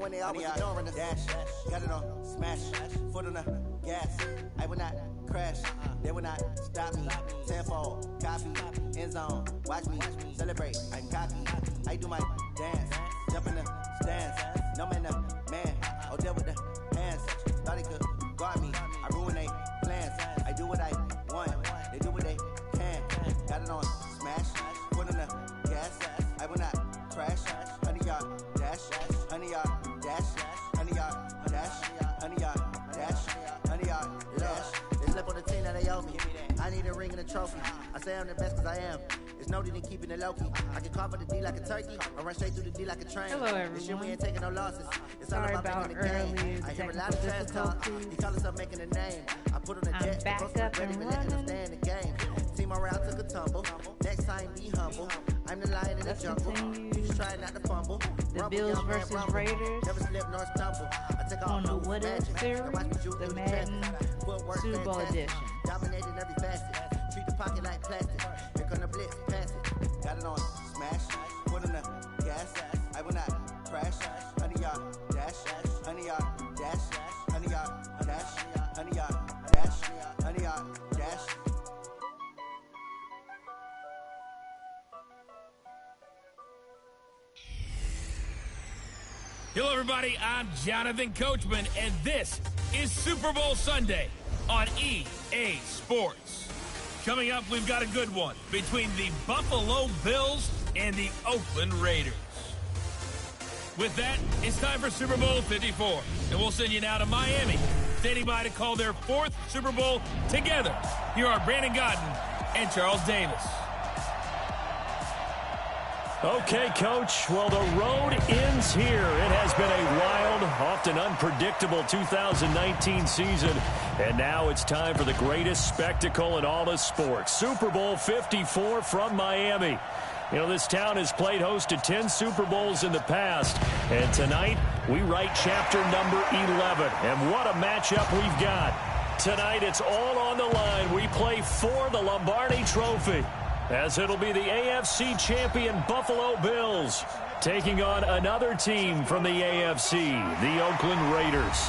when they always ignoring us. Dash, got it on smash, foot on the gas. I will not crash, they will not stop me. Tenfold, copy, end zone, watch me celebrate. I can copy, I do my dance, jump in the stands. No man, man, oh there with the hands. Thought he could guard me, I ruin they plans. I do what I want, they do what they can. Got it on smash, foot on the gas. I will not crash, 100-yard dash, 100-yard dash, 100-yard dash, 100-yard dash, 100-yard dash. They slip on the team that they owe me. I need a ring and a trophy. I say I'm the best cause I am. It's noted in keeping it low-key. I can carve for the D like a turkey or run straight through the D like a train. Hello, everyone. This year we ain't taking no losses. It's Sorry all about making the game. I hear a lot of trash talk. He call himself making a name. I put on the jet, back up ready and to let him running. stay in the game. Team around took a tumble. Next time be humble. I'm the lion in the Let's jungle. continue. You just try not to fumble. The Rumble, Bills young man, versus rumble. Raiders Never slip nor stumble. I take on the moves, What If magic. series, Watch me do the the Madden traffic. Footwork Super Bowl fantastic. edition. Dominating every facet. Treat the pocket like plastic. Here come the blitz, pass it. Got it on smash. Foot on the gas. I will not crash. 100-yard dash. 100-yard dash. 100-yard dash. 100-yard dash. 100-yard dash. Hello, everybody. I'm Jonathan Coachman, and this is Super Bowl Sunday on EA Sports. Coming up, we've got a good one between the Buffalo Bills and the Oakland Raiders. With that, it's time for Super Bowl 54, and we'll send you now to Miami, standing by to call their fourth Super Bowl together. Here are Brandon Godden and Charles Davis. Okay, Coach. Well, the road ends here. It has been a wild, often unpredictable 2019 season. And now it's time for the greatest spectacle in all of sports. Super Bowl 54 from Miami. You know, this town has played host to 10 Super Bowls in the past. And tonight, we write chapter number 11. And what a matchup we've got. Tonight, it's all on the line. We play for the Lombardi Trophy, as it'll be the AFC champion Buffalo Bills taking on another team from the AFC, the Oakland Raiders.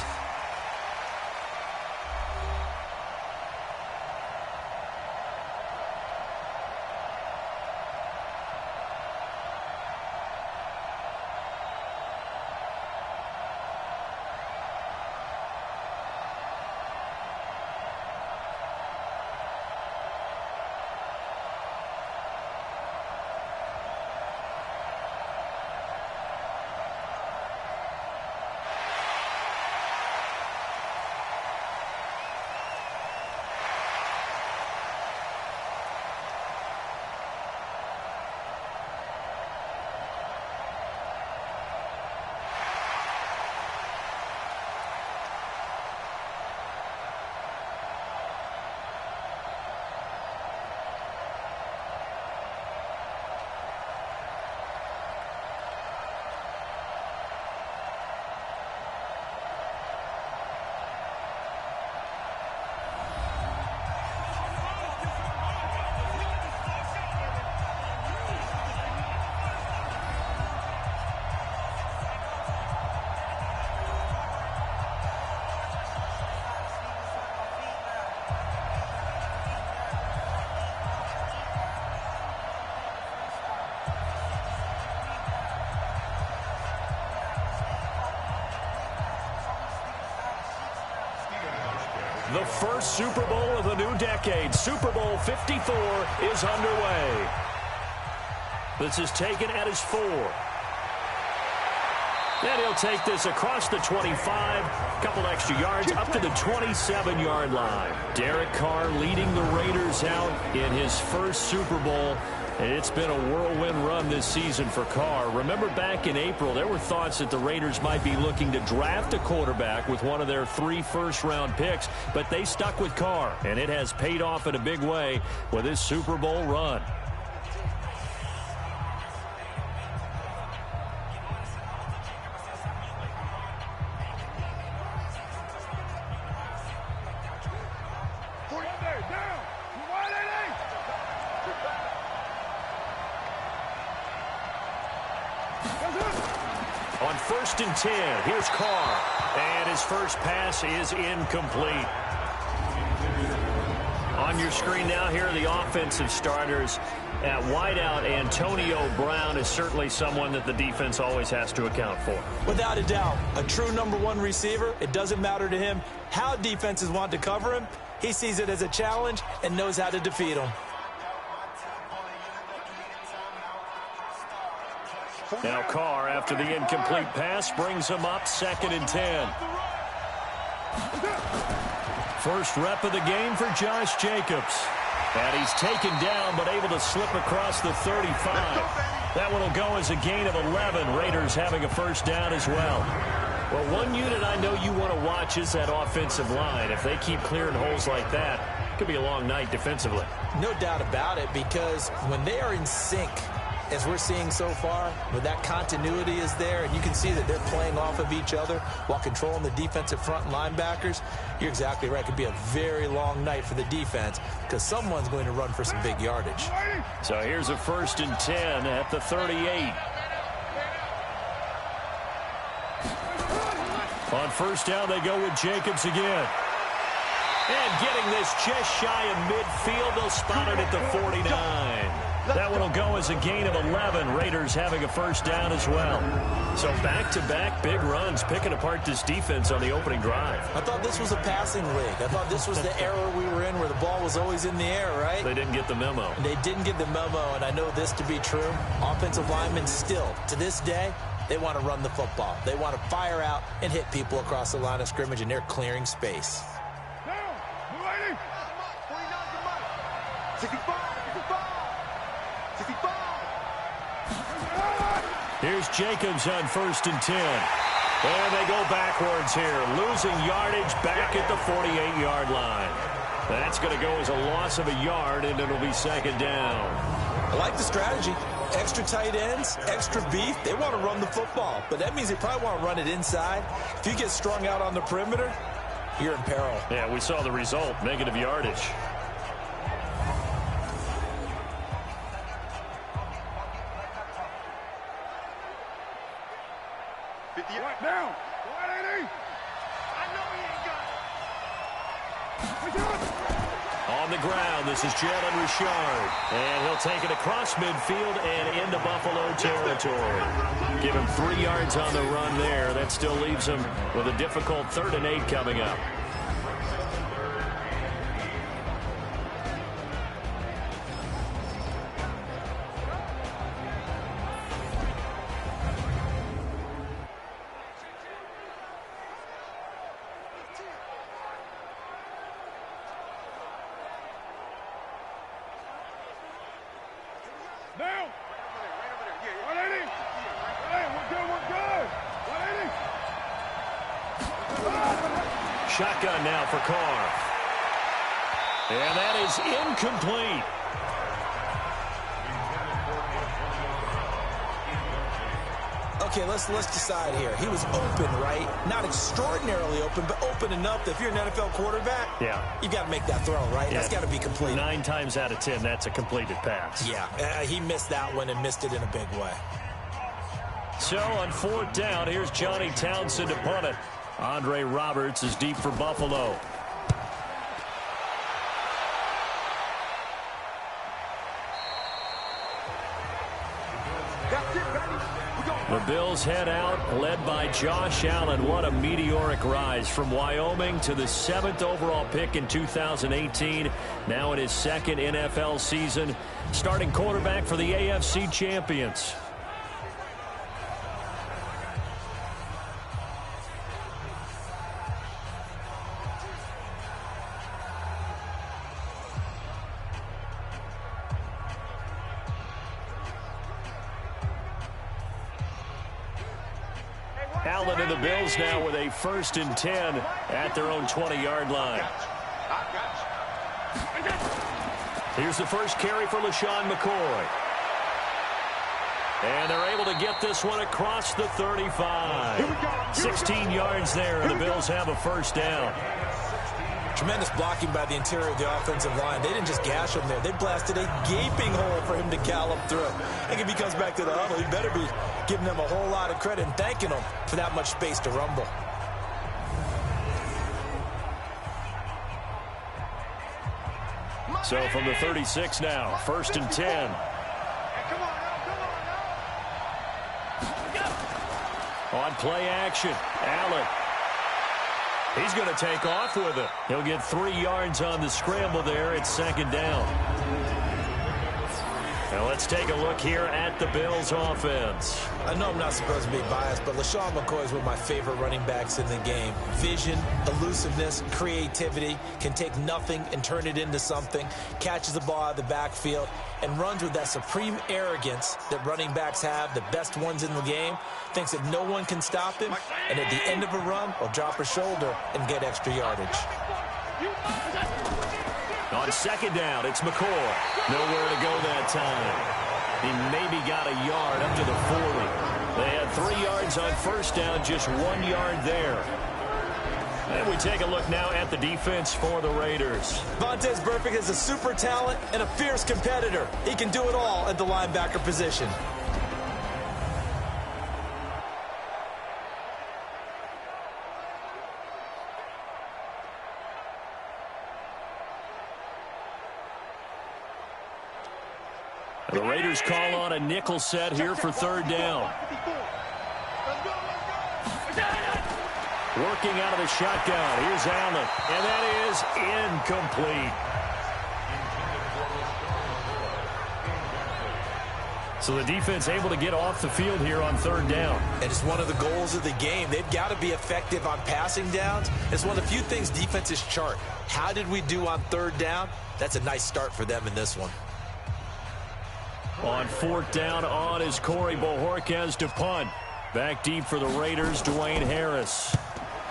The first Super Bowl of the new decade, Super Bowl 54, is underway. This is taken at his 4. And he'll take this across the 25, couple extra yards, up to the 27-yard line. Derek Carr leading the Raiders out in his first Super Bowl. And it's been a whirlwind run this season for Carr. Remember back in April, there were thoughts that the Raiders might be looking to draft a quarterback with one of their 3 first-round picks, but they stuck with Carr, and it has paid off in a big way with his Super Bowl run. 1st and 10. Here's Carr. And his first pass is incomplete. On your screen now, here are the offensive starters. At wideout, Antonio Brown is certainly someone that the defense always has to account for. Without a doubt, a true #1 receiver. It doesn't matter to him how defenses want to cover him. He sees it as a challenge and knows how to defeat them. Now Carr, after the incomplete pass, brings him up 2nd and 10. First rep of the game for Josh Jacobs. And he's taken down, but able to slip across the 35. That one will go as a gain of 11. Raiders having a first down as well. Well, one unit I know you want to watch is that offensive line. If they keep clearing holes like that, it could be a long night defensively. No doubt about it, because when they are in sync, as we're seeing so far, where that continuity is there, and you can see that they're playing off of each other while controlling the defensive front linebackers, you're exactly right. It could be a very long night for the defense because someone's going to run for some big yardage. So here's a 1st and 10 at the 38. On first down, they go with Jacobs again. And getting this just shy of midfield, they'll spot it at the 49. That one will go as a gain of 11. Raiders having a first down as well. So back-to-back big runs, picking apart this defense on the opening drive. I thought this was a passing league. I thought this was the era we were in where the ball was always in the air, right? They didn't get the memo. They didn't get the memo, and I know this to be true. Offensive linemen still, to this day, they want to run the football. They want to fire out and hit people across the line of scrimmage, and they're clearing space. Here's Jacobs on 1st and 10. And they go backwards here, losing yardage back at the 48-yard line. That's going to go as a loss of a yard, and it'll be 2nd down. I like the strategy. Extra tight ends, extra beef. They want to run the football, but that means they probably want to run it inside. If you get strung out on the perimeter, you're in peril. Yeah, we saw the result, negative yardage. Right now. 180. I know he ain't got it. On the ground, this is Jalen Richard. And he'll take it across midfield and into Buffalo territory. Give him 3 yards on the run there. That still leaves him with a difficult 3rd and 8 coming up. Now. 180. Hey, we're good. 180. Shotgun now for Carr. And that is incomplete. Okay, let's decide here. He was open, right? Not extraordinarily open, but open enough that if you're an NFL quarterback, you got to make that throw, right? Yeah. That's got to be complete. 9 times out of 10, that's a completed pass. Yeah, he missed that one and missed it in a big way. So on 4th down, here's Johnny Townsend to punt it. Andre Roberts is deep for Buffalo. The Bills head out, led by Josh Allen. What a meteoric rise from Wyoming to the 7th overall pick in 2018. Now in his 2nd NFL season, starting quarterback for the AFC champions. Allen and the Bills now with a 1st and 10 at their own 20-yard line. Here's the first carry for LaShawn McCoy. And they're able to get this one across the 35. 16 yards there, and the Bills have a first down. Tremendous blocking by the interior of the offensive line. They didn't just gash him there. They blasted a gaping hole for him to gallop through. I think if he comes back to the huddle, he better be giving them a whole lot of credit and thanking them for that much space to rumble. So from the 36 now, 1st and 10. On play action, Allen. He's going to take off with it. He'll get 3 yards on the scramble there. It's 2nd down. Now let's take a look here at the Bills offense. I know I'm not supposed to be biased, but LaShawn McCoy is one of my favorite running backs in the game. Vision, elusiveness, creativity, can take nothing and turn it into something, catches the ball out of the backfield, and runs with that supreme arrogance that running backs have, the best ones in the game, thinks that no one can stop him, and at the end of a run, will drop a shoulder and get extra yardage. On 2nd down, it's McCoy. Nowhere to go that time. He maybe got a yard up to the 40. They had 3 yards on 1st down, just 1 yard there. And we take a look now at the defense for the Raiders. Vontaze Burfict is a super talent and a fierce competitor. He can do it all at the linebacker position. The Raiders call on a nickel set here for 3rd down. Working out of the shotgun. Here's Allen. And that is incomplete. So the defense able to get off the field here on 3rd down. And it's one of the goals of the game. They've got to be effective on passing downs. It's one of the few things defenses chart. How did we do on 3rd down? That's a nice start for them in this one. On 4th down on is Corey Bojorquez to punt. Back deep for the Raiders, Dwayne Harris.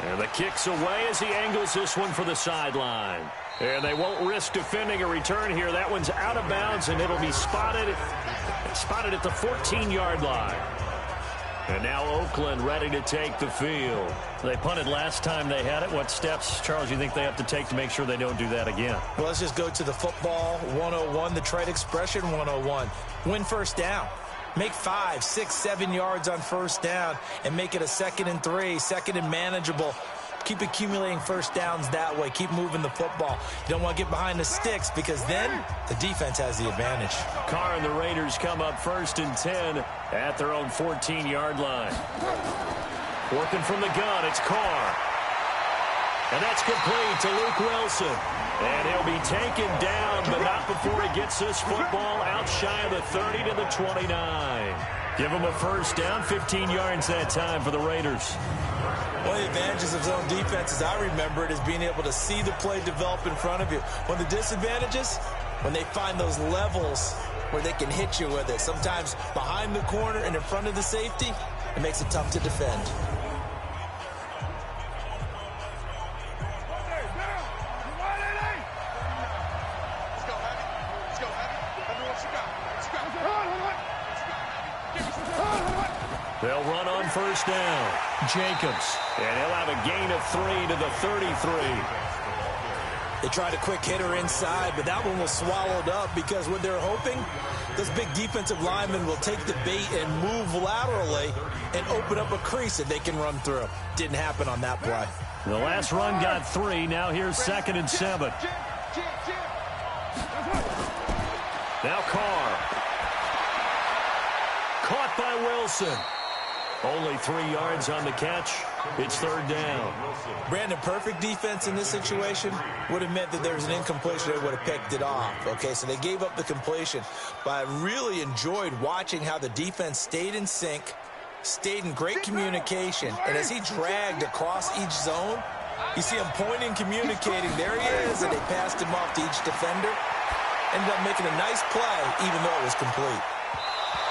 And the kick's away as he angles this one for the sideline. And they won't risk defending a return here. That one's out of bounds, and it'll be spotted at the 14-yard line. And now Oakland ready to take the field. They punted last time they had it. What steps, Charles, you think they have to take to make sure they don't do that again? Well, let's just go to the football 101, the trade expression 101. Win 1st down. Make 5, 6, 7 yards on 1st down and make it a 2nd and 3, 2nd and manageable. Keep accumulating 1st downs that way. Keep moving the football. You don't want to get behind the sticks because then the defense has the advantage. Carr and the Raiders come up 1st and 10 at their own 14-yard line. Working from the gun, it's Carr. And that's complete to Luke Wilson. And he'll be taken down, but not before he gets this football out shy of the 30 to the 29. Give him a 1st down, 15 yards that time for the Raiders. One of the advantages of zone defense, as I remember it, is being able to see the play develop in front of you. One of the disadvantages, when they find those levels where they can hit you with it. Sometimes behind the corner and in front of the safety, it makes it tough to defend. They'll run on 1st down. Jacobs. And he'll have a gain of 3 to the 33. They tried a quick hitter inside, but that one was swallowed up because what they're hoping, those big defensive linemen will take the bait and move laterally and open up a crease that they can run through. Didn't happen on that play. The last run got 3. Now here's 2nd and 7. Now Carr. Caught by Wilson. Only 3 yards on the catch. It's 3rd down. Brandon, perfect defense in this situation would have meant that there was an incompletion. They would have picked it off. Okay, so they gave up the completion. But I really enjoyed watching how the defense stayed in sync, stayed in great communication. And as he dragged across each zone, you see him pointing, communicating. There he is, and they passed him off to each defender. Ended up making a nice play, even though it was complete.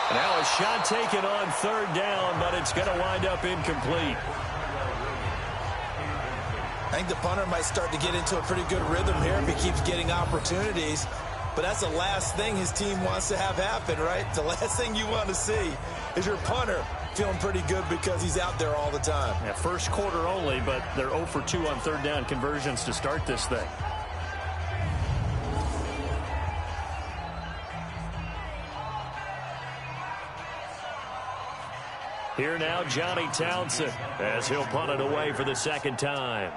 Now a shot taken on 3rd down, but it's going to wind up incomplete. I think the punter might start to get into a pretty good rhythm here if he keeps getting opportunities. But that's the last thing his team wants to have happen, right? The last thing you want to see is your punter feeling pretty good because he's out there all the time. Yeah, first quarter only, but they're 0 for 2 on third down conversions to start this thing. Here now, Johnny Townsend, as he'll punt it away for the second time.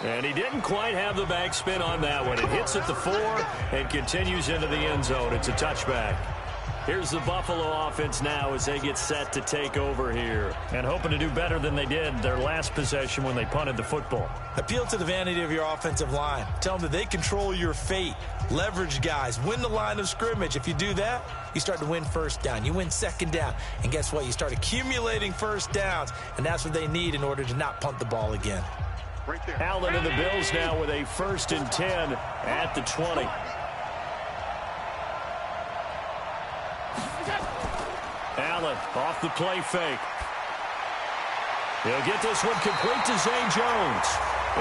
And he didn't quite have the backspin on that one. It hits at the 4 and continues into the end zone. It's a touchback. Here's the Buffalo offense now as they get set to take over here. And hoping to do better than they did their last possession when they punted the football. Appeal to the vanity of your offensive line. Tell them that they control your fate. Leverage guys. Win the line of scrimmage. If you do that, you start to win first down. You win second down. And guess what? You start accumulating first downs. And that's what they need in order to not punt the ball again. Allen and the Bills now with a 1st and 10 at the 20. Allen off the play fake. He'll get this one complete to Zay Jones.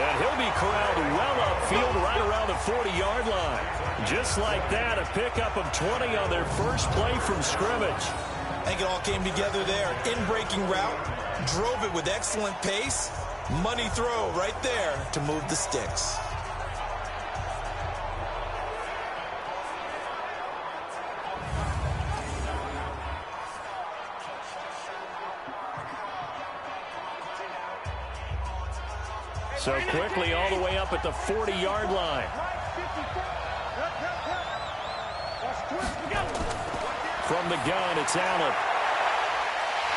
And he'll be corralled well upfield right around the 40-yard line. Just like that, a pickup of 20 on their first play from scrimmage. I think it all came together there. In-breaking route. Drove it with excellent pace. Money throw right there to move the sticks. So quickly all the way up at the 40-yard line. From the gun, it's Allen.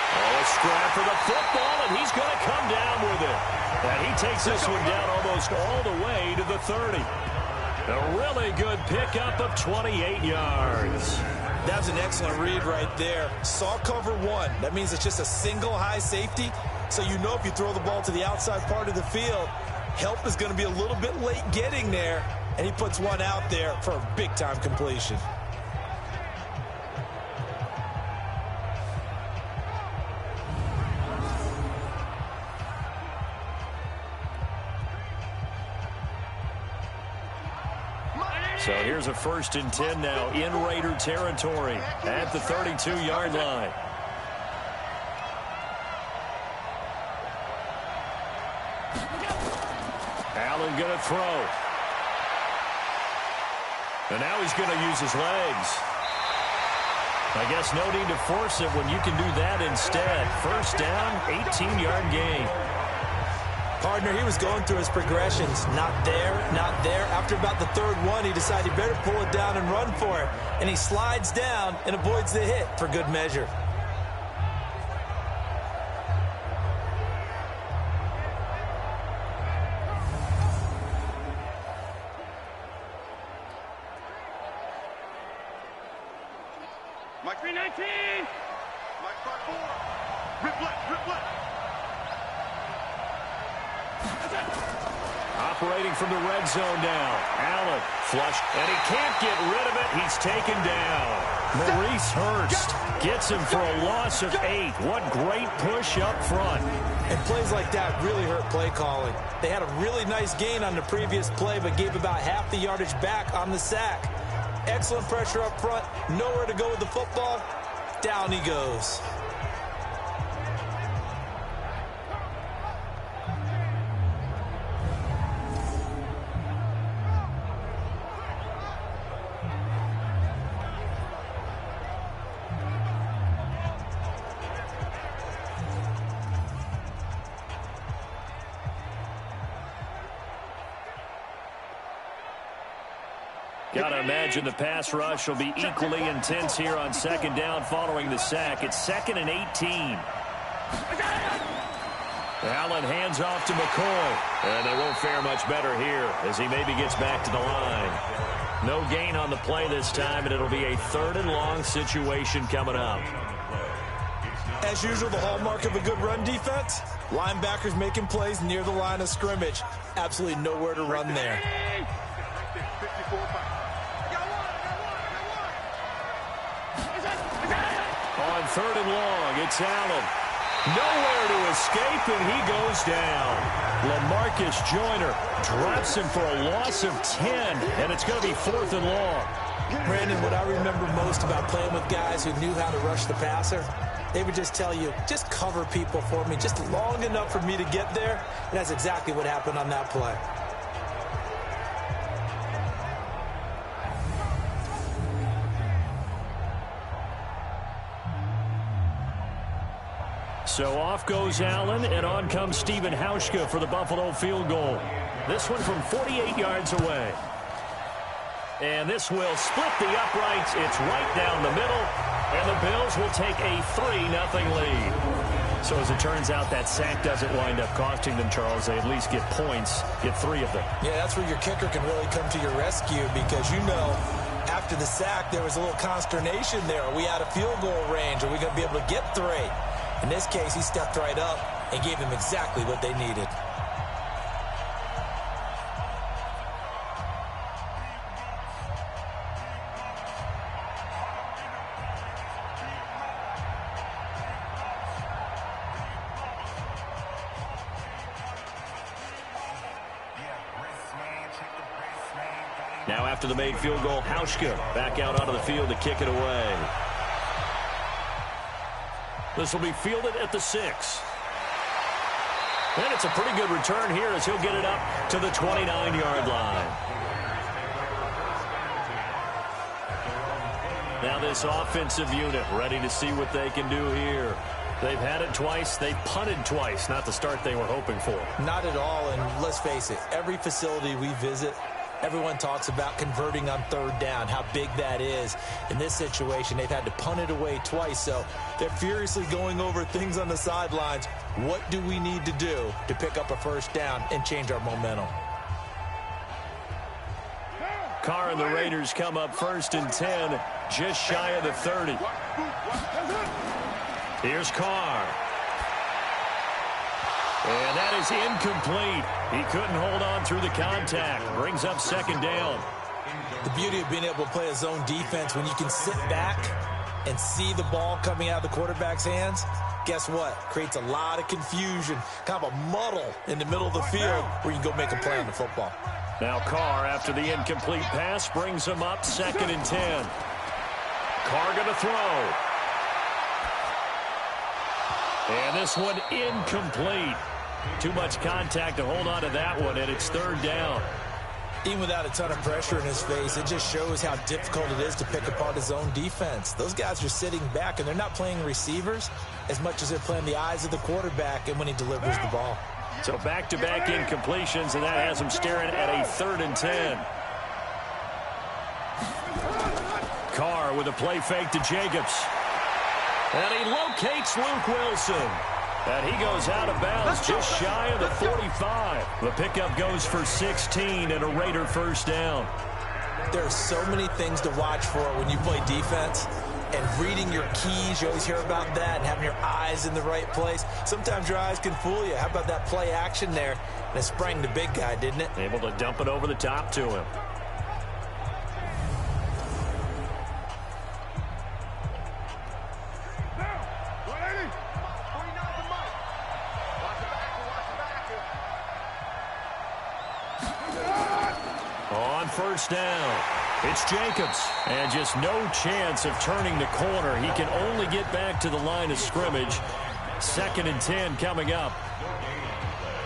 Oh, a scrap for the football, and he's going to come down with it. And he takes this one down almost all the way to the 30. A really good pickup of 28 yards. That's an excellent read right there. Saw cover 1. That means it's just a single high safety. So you know if you throw the ball to the outside part of the field, help is going to be a little bit late getting there. And he puts one out there for a big-time completion. So here's a 1st and 10 now in Raider territory at the 32-yard line. Allen going to throw. And now he's going to use his legs. I guess no need to force it when you can do that instead. First down, 18-yard gain. Partner, he was going through his progressions. Not there, not there. After about the 3rd one, he decided he better pull it down and run for it. And he slides down and avoids the hit for good measure. Mike 319. Mike 5-4. Rip left. Operating from the red zone now. Allen flush, and he can't get rid of it. He's taken down. Maurice Hurst gets him for a loss of 8. What great push up front. And plays like that really hurt play calling. They had a really nice gain on the previous play, but gave about half the yardage back on the sack. Excellent pressure up front. Nowhere to go with the football. Down he goes. Got to imagine the pass rush will be equally intense here on 2nd down following the sack. It's 2nd and 18. Allen hands off to McCoy. And they won't fare much better here as he maybe gets back to the line. No gain on the play this time, and it'll be a 3rd and long situation coming up. As usual, the hallmark of a good run defense, linebackers making plays near the line of scrimmage. Absolutely nowhere to run there. On 3rd and long, it's Allen. Nowhere to escape, and he goes down. LaMarcus Joyner drops him for a loss of 10, and it's going to be 4th and long. Brandon, what I remember most about playing with guys who knew how to rush the passer, they would just tell you, just cover people for me, just long enough for me to get there. And that's exactly what happened on that play. So off goes Allen, and on comes Stephen Hauschka for the Buffalo field goal. This one from 48 yards away. And this will split the uprights. It's right down the middle, and the Bills will take a 3-0 lead. So as it turns out, that sack doesn't wind up costing them, Charles. They at least get points, get 3 of them. Yeah, that's where your kicker can really come to your rescue because, you know, after the sack, there was a little consternation there. Are we out of field goal range? Are we going to be able to get 3? In this case, he stepped right up and gave them exactly what they needed. Now after the made field goal, Hauschka back out onto the field to kick it away. This will be fielded at the 6. And it's a pretty good return here as he'll get it up to the 29-yard line. Now this offensive unit ready to see what they can do here. They've had it twice. They've punted twice. Not the start they were hoping for. Not at all, and let's face it, every facility we visit, everyone talks about converting on 3rd down, how big that is. In this situation, they've had to punt it away twice, so they're furiously going over things on the sidelines. What do we need to do to pick up a 1st down and change our momentum? Carr and the Raiders come up 1st and 10, just shy of the 30. Here's Carr. And that is incomplete. He couldn't hold on through the contact. Brings up 2nd down. The beauty of being able to play a zone defense when you can sit back and see the ball coming out of the quarterback's hands, guess what? Creates a lot of confusion, kind of a muddle in the middle of the field where you can go make a play on the football. Now Carr, after the incomplete pass, brings him up 2nd and 10. Carr going to throw. And this one incomplete. Too much contact to hold on to that one, and it's 3rd down. Even without a ton of pressure in his face, it just shows how difficult it is to pick apart his own defense. Those guys are sitting back, and they're not playing receivers as much as they're playing the eyes of the quarterback and when he delivers the ball. So back-to-back incompletions, and that has him staring at a 3rd and 10. Carr with a play fake to Jacobs. And he locates Luke Wilson. And he goes out of bounds just shy of the 45. The pickup goes for 16 and a Raider 1st down. There are so many things to watch for when you play defense. And reading your keys, you always hear about that, and having your eyes in the right place. Sometimes your eyes can fool you. How about that play action there? And it sprang the big guy, didn't it? Able to dump it over the top to him. On 1st down, it's Jacobs. And just no chance of turning the corner. He can only get back to the line of scrimmage. 2nd and 10 coming up.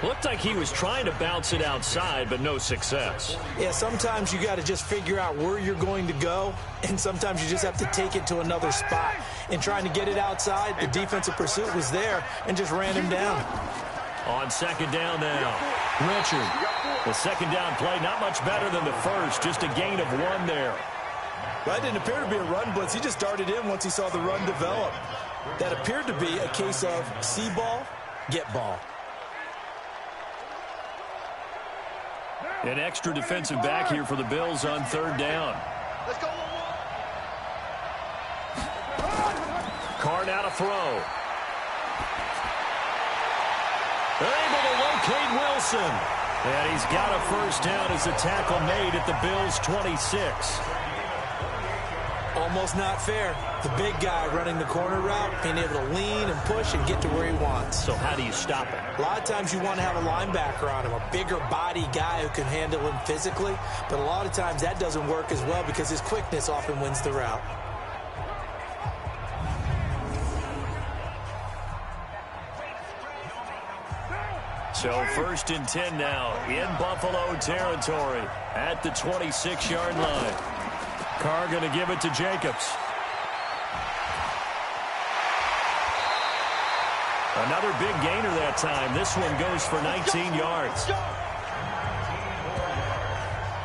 Looked like he was trying to bounce it outside, but no success. Yeah, sometimes you got to just figure out where you're going to go, and sometimes you just have to take it to another spot. In trying to get it outside, the defensive pursuit was there and just ran him down. On 2nd down now, Richard. The 2nd down play, not much better than the first, just a gain of 1 there. That didn't appear to be a run blitz. He just darted in once he saw the run develop. That appeared to be a case of see ball, get ball. An extra defensive back here for the Bills on 3rd down. Let's go. Carr now to throw. They're able to locate Wilson. And he's got a 1st down as a tackle made at the Bills' 26. Almost not fair. The big guy running the corner route, being able to lean and push and get to where he wants. So how do you stop it? A lot of times you want to have a linebacker on him, a bigger body guy who can handle him physically. But a lot of times that doesn't work as well because his quickness often wins the route. So 1st and 10 now in Buffalo territory at the 26-yard line. Carr going to give it to Jacobs. Another big gainer that time. This one goes for 19 yards.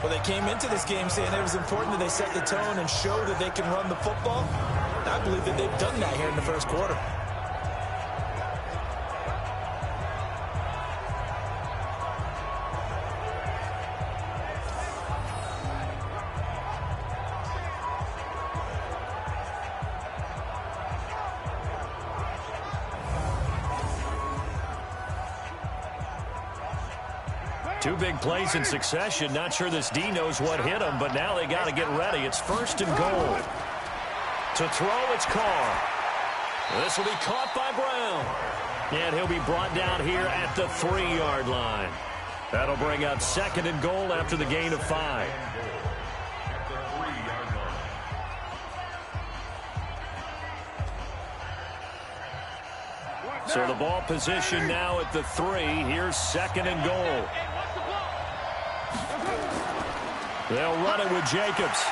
Well, they came into this game saying it was important that they set the tone and show that they can run the football. And I believe that they've done that here in the first quarter. Two big plays in succession. Not sure this D knows what hit him, but now they got to get ready. It's 1st and goal. To throw, it's Carr. This will be caught by Brown. And he'll be brought down here at the 3-yard line. That'll bring up 2nd and goal after the gain of 5. So the ball position now at the 3. Here's 2nd and goal. They'll run it with Jacobs.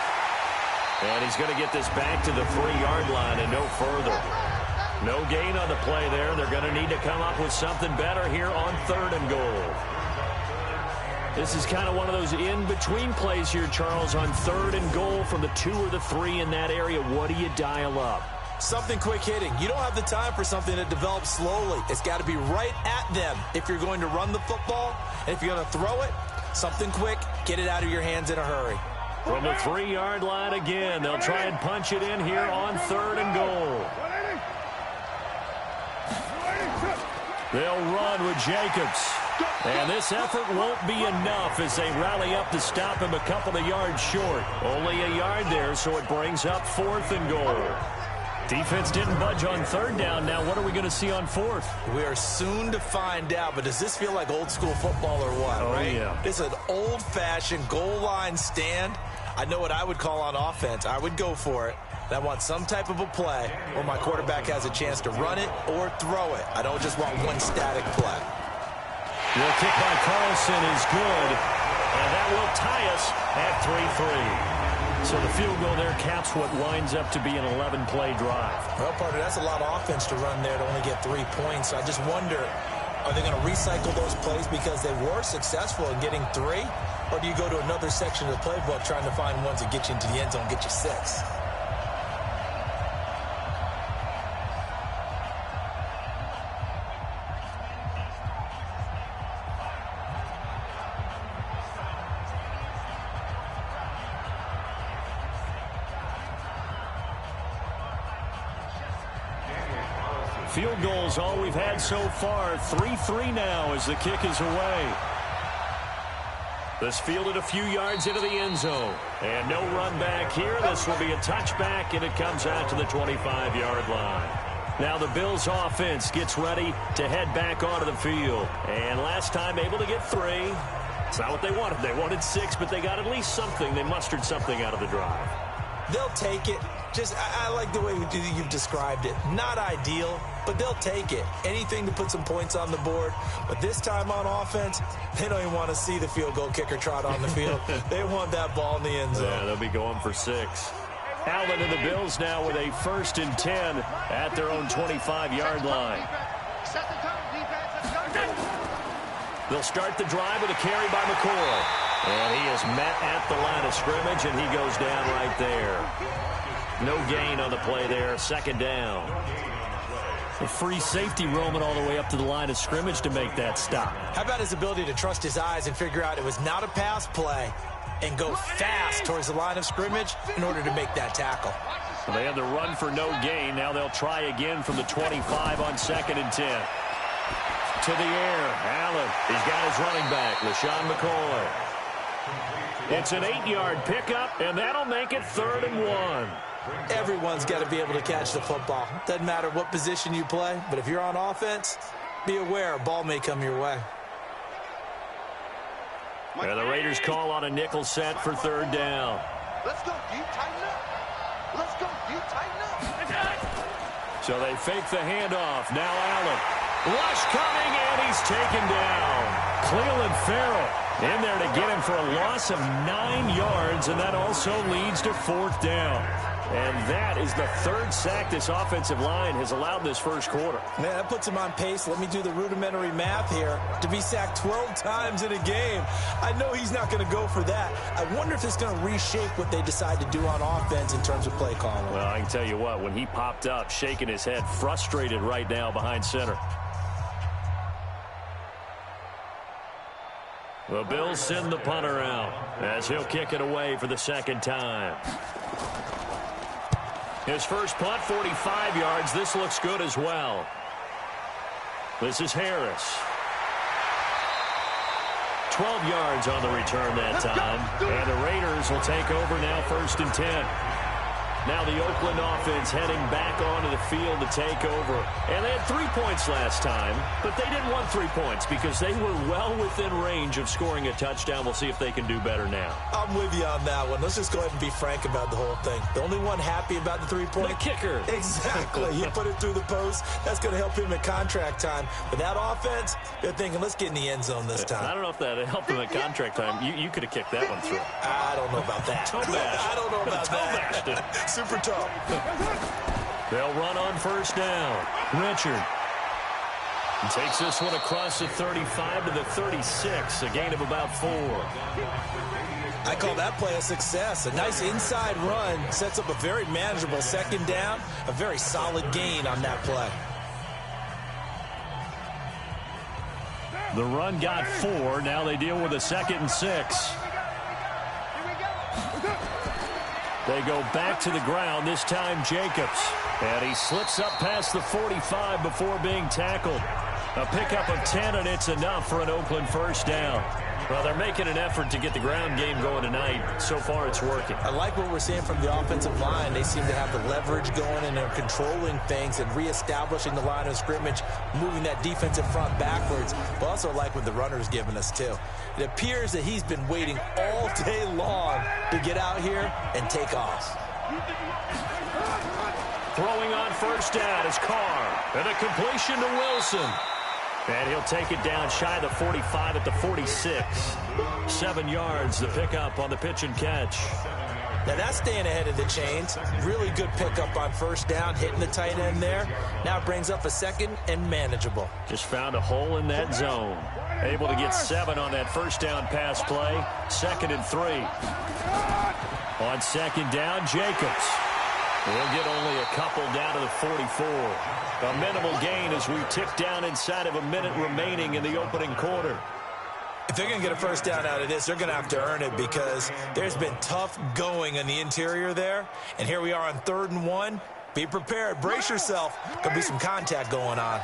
And he's going to get this back to the 3-yard line and no further. No gain on the play there. They're going to need to come up with something better here on 3rd and goal. This is kind of one of those in-between plays here, Charles, on 3rd and goal from the 2 or the 3 in that area. What do you dial up? Something quick hitting. You don't have the time for something that develops slowly. It's got to be right at them if you're going to run the football. And if you're going to throw it, something quick, get it out of your hands in a hurry. From the 3-yard line again, they'll try and punch it in here on 3rd and goal. They'll run with Jacobs. And this effort won't be enough as they rally up to stop him a couple of yards short. Only a yard there, so it brings up 4th and goal. Defense didn't budge on 3rd down. Now what are we going to see on 4th? We are soon to find out, but does this feel like old school football or what, right? Yeah. It's an old-fashioned goal line stand. I know what I would call on offense. I would go for it. And I want some type of a play where my quarterback has a chance to run it or throw it. I don't just want one static play. The kick by Carlson is good, and that will tie us at 3-3. So the field goal there caps what winds up to be an 11-play drive. Well, partner, that's a lot of offense to run there to only get 3 points. I just wonder, are they going to recycle those plays because they were successful in getting 3? Or do you go to another section of the playbook trying to find ones that get you into the end zone, get you 6? Field goals all we've had so far. 3-3 now as the kick is away. This fielded a few yards into the end zone. And no run back here. This will be a touchback, and it comes out to the 25-yard line. Now the Bills offense gets ready to head back onto the field. And last time able to get 3. It's not what they wanted. They wanted 6, but they got at least something. They mustered something out of the drive. They'll take it. I like the way you've described it. Not ideal, but they'll take it. Anything to put some points on the board. But this time on offense, they don't even want to see the field goal kicker trot on the field. They want that ball in the end zone. Yeah, they'll be going for 6. Allen and the Bills now with a 1st and 10 at their own 25-yard line. They'll start the drive with a carry by McCoy. And he is met at the line of scrimmage, and he goes down right there. No gain on the play there. 2nd down. A free safety roaming all the way up to the line of scrimmage to make that stop. How about his ability to trust his eyes and figure out it was not a pass play and go fast towards the line of scrimmage in order to make that tackle? Well, they had the run for no gain. Now they'll try again from the 25 on 2nd and 10. To the air. Allen. He's got his running back, LaShawn McCoy. It's an 8-yard pickup, and that'll make it 3rd and 1. Everyone's got to be able to catch the football. Doesn't matter what position you play, but if you're on offense, be aware a ball may come your way. And the Raiders call on a nickel set for third down. Let's go, D. Tighten up. Let's go, D. Tighten up. So they fake the handoff. Now Allen. Rush coming, and he's taken down. Cleveland Farrell in there to get him for a loss of 9 yards, and that also leads to fourth down. And that is the third sack this offensive line has allowed this first quarter. Man, that puts him on pace. Let me do the rudimentary math here. To be sacked 12 times in a game, I know he's not going to go for that. I wonder if it's going to reshape what they decide to do on offense in terms of play calling. Well, I can tell you what, when he popped up, shaking his head, frustrated right now behind center. The Bills send the punter out as he'll kick it away for the second time. His first punt, 45 yards. This looks good as well. This is Harris. 12 yards on the return that time. And the Raiders will take over now, 1st and 10. Now the Oakland offense heading back onto the field to take over. And they had 3 points last time, but they didn't want 3 points because they were well within range of scoring a touchdown. We'll see if they can do better now. I'm with you on that one. Let's just go ahead and be frank about the whole thing. The only one happy about the 3-point? The kicker. Exactly. You put it through the post. That's going to help him at contract time. But that offense, they're thinking, let's get in the end zone this time. I don't know if that helped him at contract time. You could have kicked that one through. I don't know about that. I don't know about that. Super tough. They'll run on first down. Richard takes this one across the 35 to the 36, a gain of about 4. I call that play a success. A nice inside run sets up a very manageable second down, a very solid gain on that play. The run got 4. Now they deal with a 2nd and 6. They go back to the ground, this time Jacobs. And he slips up past the 45 before being tackled. A pickup of 10, and it's enough for an Oakland first down. Well, they're making an effort to get the ground game going tonight. So far, it's working. I like what we're seeing from the offensive line. They seem to have the leverage going, and they're controlling things and reestablishing the line of scrimmage, moving that defensive front backwards. But also like what the runner's giving us, too. It appears that he's been waiting all day long to get out here and take off. Throwing on first down is Carr. And a completion to Wilson. And he'll take it down shy of the 45 at the 46. 7 yards, the pickup on the pitch and catch. Now that's staying ahead of the chains. Really good pickup on first down, hitting the tight end there. Now it brings up a second and manageable. Just found a hole in that zone. Able to get 7 on that first down pass play. 2nd and 3. On second down, Jacobs. We'll get only a couple down to the 44. A minimal gain as we tick down inside of a minute remaining in the opening quarter. If they're going to get a first down out of this, they're going to have to earn it because there's been tough going in the interior there. And here we are on 3rd and 1. Be prepared. Brace yourself. Could be some contact going on.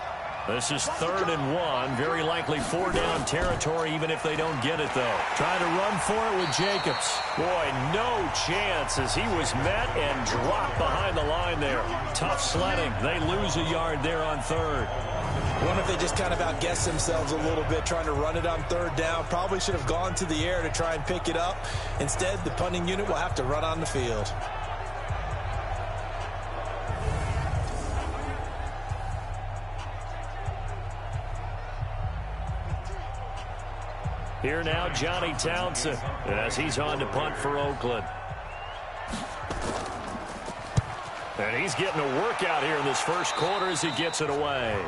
This is 3rd and 1. Very likely 4-down territory even if they don't get it, though. Trying to run for it with Jacobs. Boy, no chance as he was met and dropped behind the line there. Tough sledding. They lose a yard there on 3rd. I wonder if they just kind of outguessed themselves a little bit trying to run it on 3rd down. Probably should have gone to the air to try and pick it up. Instead, the punting unit will have to run on the field. Here now, Johnny Townsend, as he's on to punt for Oakland. And he's getting a workout here in this first quarter as he gets it away.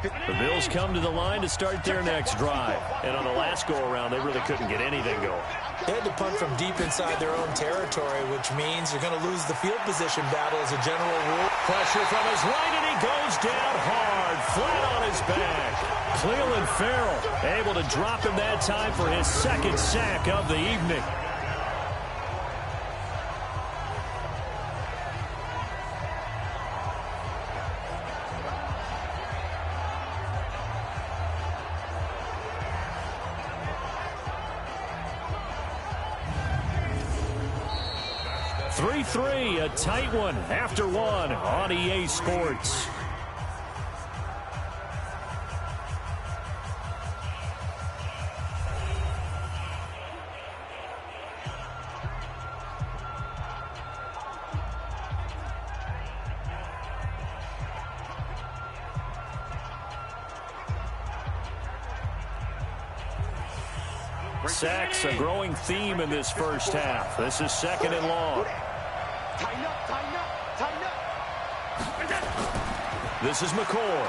The Bills come to the line to start their next drive. And on the last go-around, they really couldn't get anything going. They had to punt from deep inside their own territory, which means you're going to lose the field position battle as a general rule. Pressure from his right, and he goes down hard, flat on his back. Cleveland Farrell able to drop him that time for his 2nd sack of the evening. 3-3, a tight one after one on EA Sports. Sacks, a growing theme in this first half. This is second and long. Tighten up, tighten up, tighten up. This is McCoy.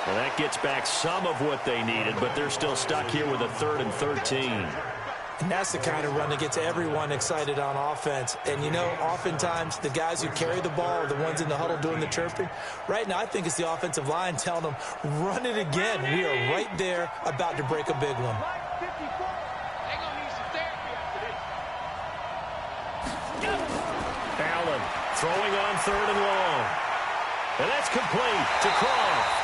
And that gets back some of what they needed, but they're still stuck here with a 3rd and 13. And that's the kind of run that gets everyone excited on offense. And, you know, oftentimes the guys who carry the ball are the ones in the huddle doing the chirping. Right now, I think it's the offensive line telling them, run it again. We are right there about to break a big one. Allen throwing on 3rd and long. And that's complete to Croft.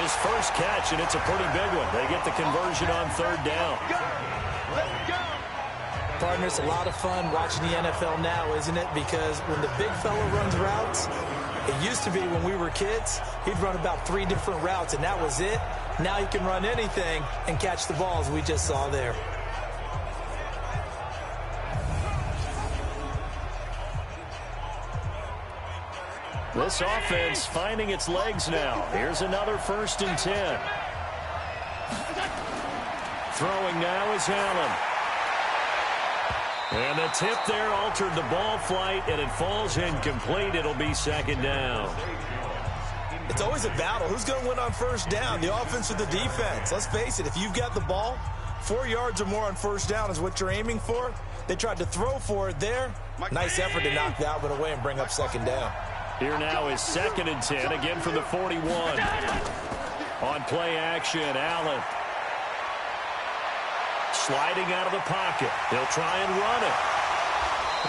His first catch, and it's a pretty big one. They get the conversion on 3rd down. Partner, it's a lot of fun watching the NFL now, isn't it? Because when the big fella runs routes, it used to be when we were kids, he'd run about 3 different routes, and that was it. Now he can run anything and catch the balls we just saw there. This offense finding its legs now. Here's another 1st and 10. Throwing now is Allen. And the tip there altered the ball flight, and it falls incomplete. It'll be 2nd down. It's always a battle. Who's going to win on 1st down, the offense or the defense? Let's face it, if you've got the ball, 4 yards or more on 1st down is what you're aiming for. They tried to throw for it there. Nice effort to knock that one away and bring up 2nd down. Here now is 2nd and 10, again from the 41. On play action, Allen. Sliding out of the pocket. He'll try and run it.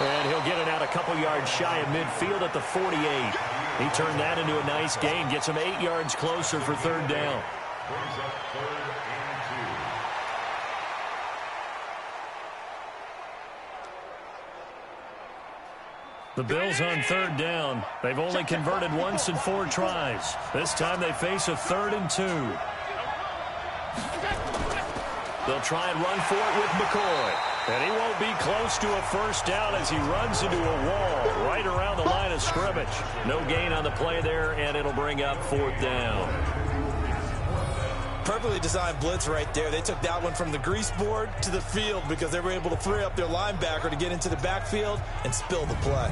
And he'll get it out a couple yards shy of midfield at the 48. He turned that into a nice gain. Gets him 8 yards closer for 3rd down. The Bills on 3rd down. They've only converted once in 4 tries. This time they face a 3rd and 2. They'll try and run for it with McCoy. And he won't be close to a 1st down as he runs into a wall right around the line of scrimmage. No gain on the play there, and it'll bring up 4th down. Perfectly designed blitz right there. They took that one from the grease board to the field because they were able to free up their linebacker to get into the backfield and spill the play.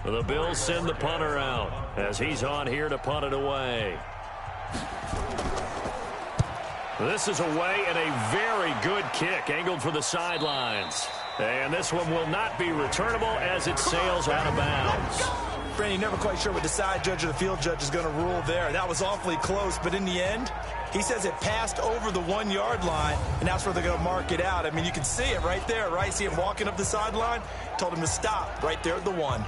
The Bills send the punter out as he's on here to punt it away. This is away and a very good kick angled for the sidelines. And this one will not be returnable as it sails out of bounds. Brandon, you're never quite sure what the side judge or the field judge is going to rule there. That was awfully close, but in the end, he says it passed over the 1 yard line, and that's where they're going to mark it out. I mean, you can see it right there, right? See him walking up the sideline? Told him to stop right there at the 1.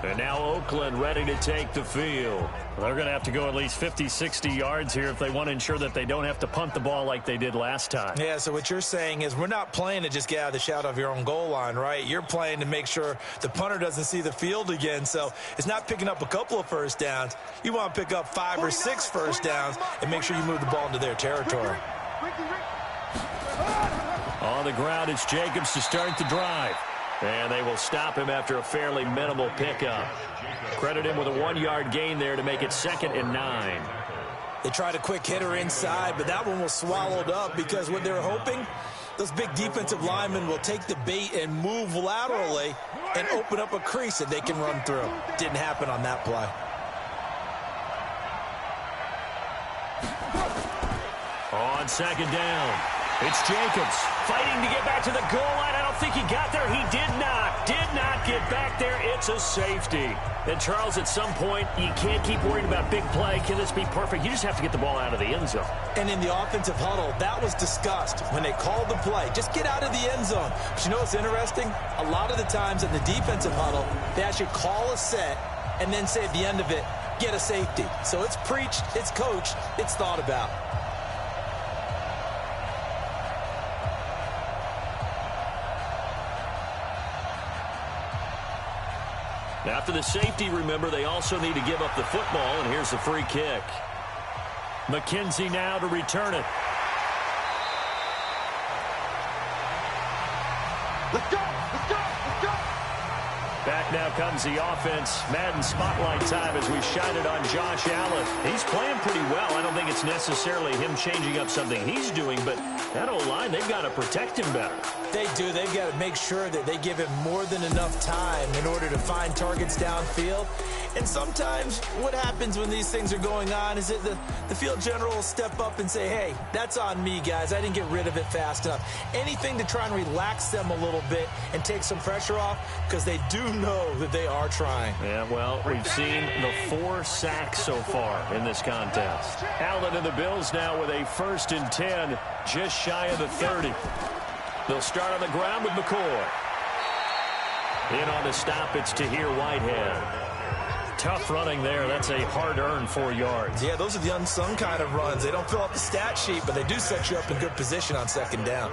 And now Oakland ready to take the field. Well, they're going to have to go at least 50, 60 yards here if they want to ensure that they don't have to punt the ball like they did last time. Yeah, so what you're saying is we're not playing to just get out of the shadow of your own goal line, right? You're playing to make sure the punter doesn't see the field again. So it's not picking up a couple of 1st downs. You want to pick up 5 or 6 1st downs and make sure you move the ball into their territory. On the ground, it's Jacobs to start the drive. And they will stop him after a fairly minimal pickup. Credit him with a 1 yard gain there to make it 2nd and 9. They tried a quick hitter inside, but that one was swallowed up because what they're hoping, those big defensive linemen will take the bait and move laterally and open up a crease that they can run through. Didn't happen on that play. On 2nd down, it's Jacobs fighting to get back to the goal line. I don't think he got there. He did not get it back there. It's a safety. And, Charles, at some point, you can't keep worrying about big play. Can this be perfect? You just have to get the ball out of the end zone. And in the offensive huddle, that was discussed when they called the play. Just get out of the end zone. But you know what's interesting? A lot of the times in the defensive huddle, they actually call a set and then say at the end of it, get a safety. So it's preached, it's coached, it's thought about. After the safety, remember, they also need to give up the football, and here's the free kick. McKenzie now to return it. Let's go! Let's go! Let's go! Back now comes the offense. Madden spotlight time as we shine it on Josh Allen. He's playing pretty well. I don't think it's necessarily him changing up something he's doing, but that O-line, they've got to protect him better. They do. They've got to make sure that they give him more than enough time in order to find targets downfield. And sometimes what happens when these things are going on is that the field general will step up and say, hey, that's on me, guys. I didn't get rid of it fast enough. Anything to try and relax them a little bit and take some pressure off, because they do know that they are trying. Yeah, well, we've seen the 4 sacks so far in this contest. Allen and the Bills now with a 1st and 10, just shy of the 30. They'll start on the ground with McCoy. In on the stop, it's Tahir Whitehead. Tough running there. That's a hard-earned 4 yards. Yeah, those are the unsung kind of runs. They don't fill up the stat sheet, but they do set you up in good position on 2nd down.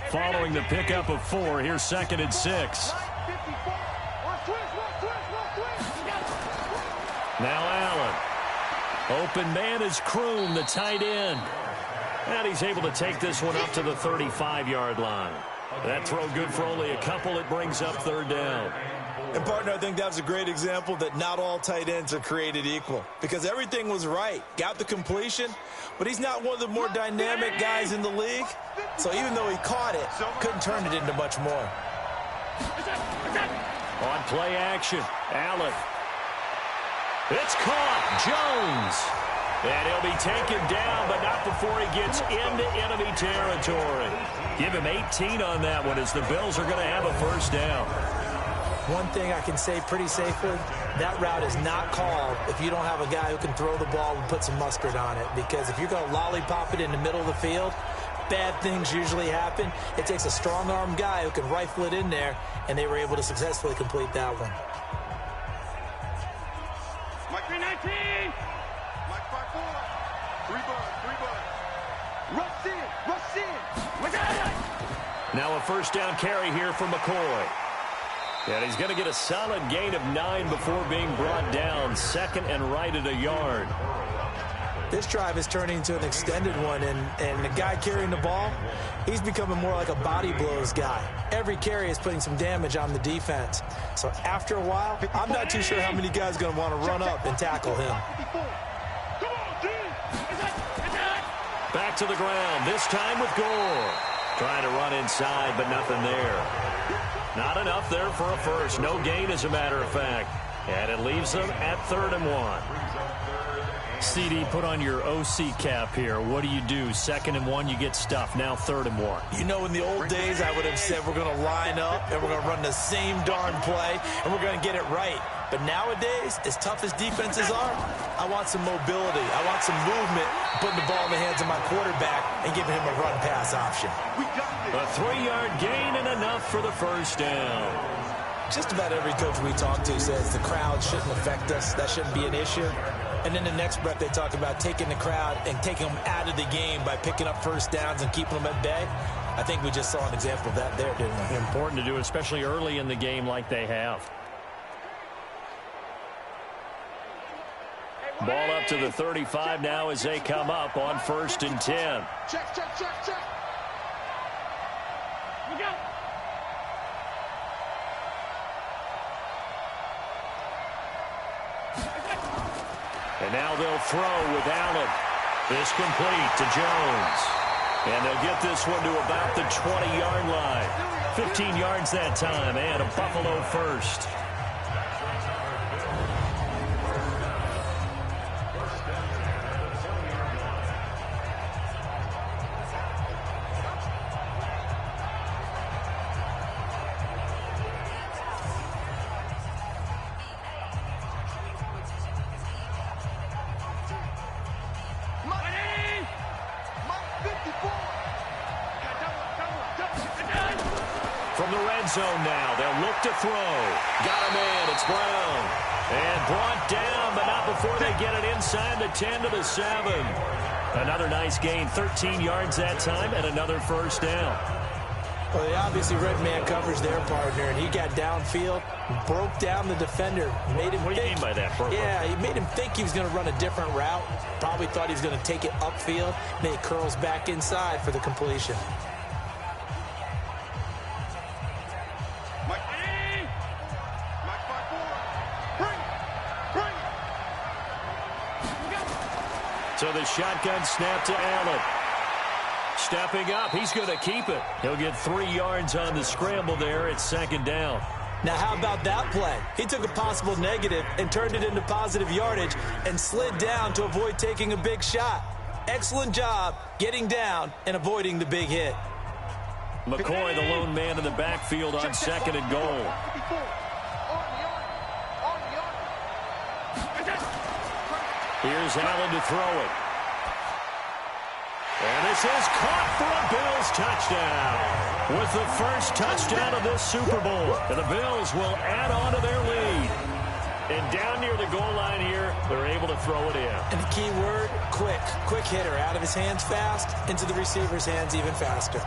Following the pickup of 4, here's 2nd and 6. Now Allen. Open man is Kroom, the tight end. And he's able to take this one up to the 35-yard line. That throw good for only a couple. It brings up 3rd down. And, partner, I think that was a great example that not all tight ends are created equal, because everything was right. Got the completion, but he's not one of the more dynamic guys in the league. So even though he caught it, couldn't turn it into much more. On play action, Allen. It's caught. Jones. And he'll be taken down, but not before he gets into enemy territory. Give him 18 on that one, as the Bills are going to have a 1st down. One thing I can say pretty safely, that route is not called if you don't have a guy who can throw the ball and put some mustard on it. Because if you're going to lollipop it in the middle of the field, bad things usually happen. It takes a strong-arm guy who can rifle it in there, and they were able to successfully complete that one. Mike 319. Mike 5-4. 3 bud. Rush in. Rush in. We got it. Now a 1st down carry here for McCoy. And he's going to get a solid gain of 9 before being brought down. 2nd and right at a yard. This drive is turning into an extended one, and the guy carrying the ball, he's becoming more like a body blows guy. Every carry is putting some damage on the defense. So after a while, I'm not too sure how many guys are going to want to run up and tackle him. Back to the ground, this time with Gore. Trying to run inside, but nothing there. Not enough there for a 1st. No gain, as a matter of fact. And it leaves them at 3rd and 1. CD, put on your OC cap here. What do you do? 2nd and 1, you get stuffed. Now 3rd and 1. You know, in the old days, I would have said we're going to line up and we're going to run the same darn play and we're going to get it right. But nowadays, as tough as defenses are, I want some mobility. I want some movement, putting the ball in the hands of my quarterback and giving him a run-pass option. A 3-yard gain and enough for the 1st down. Just about every coach we talk to says the crowd shouldn't affect us. That shouldn't be an issue. And then the next breath, they talk about taking the crowd and taking them out of the game by picking up 1st downs and keeping them at bay. I think we just saw an example of that there, didn't we? Important to do, especially early in the game like they have. Ball up to the 35 now as they come up on 1st and 10. Check. We go. And now they'll throw with Allen. This complete to Jones. And they'll get this one to about the 20-yard line. 15 yards that time, and a Buffalo 1st. from the red zone now. They'll look to throw. Got a man. It's Brown. And brought down, but not before they get it inside the 10 to the 7. Another nice gain, 13 yards that time, and another first down. Well, they obviously read man coverage their partner, and he got downfield, broke down the defender, made him What do you mean by that? Yeah, he made him think he was going to run a different route. Probably thought he was going to take it upfield. Then he curls back inside for the completion. So the shotgun snap to Allen. Stepping up, he's going to keep it. He'll get 3 yards on the scramble there. It's second down. Now, how about that play? He took a possible negative and turned it into positive yardage and slid down to avoid taking a big shot. Excellent job getting down and avoiding the big hit. McCoy, the lone man in the backfield on second and goal. Here's Allen to throw it. And this is caught for a Bills touchdown. With the first touchdown of this Super Bowl. And the Bills will add on to their lead. And down near the goal line here, they're able to throw it in. And the key word, quick. Quick hitter. Out of his hands fast, into the receiver's hands even faster.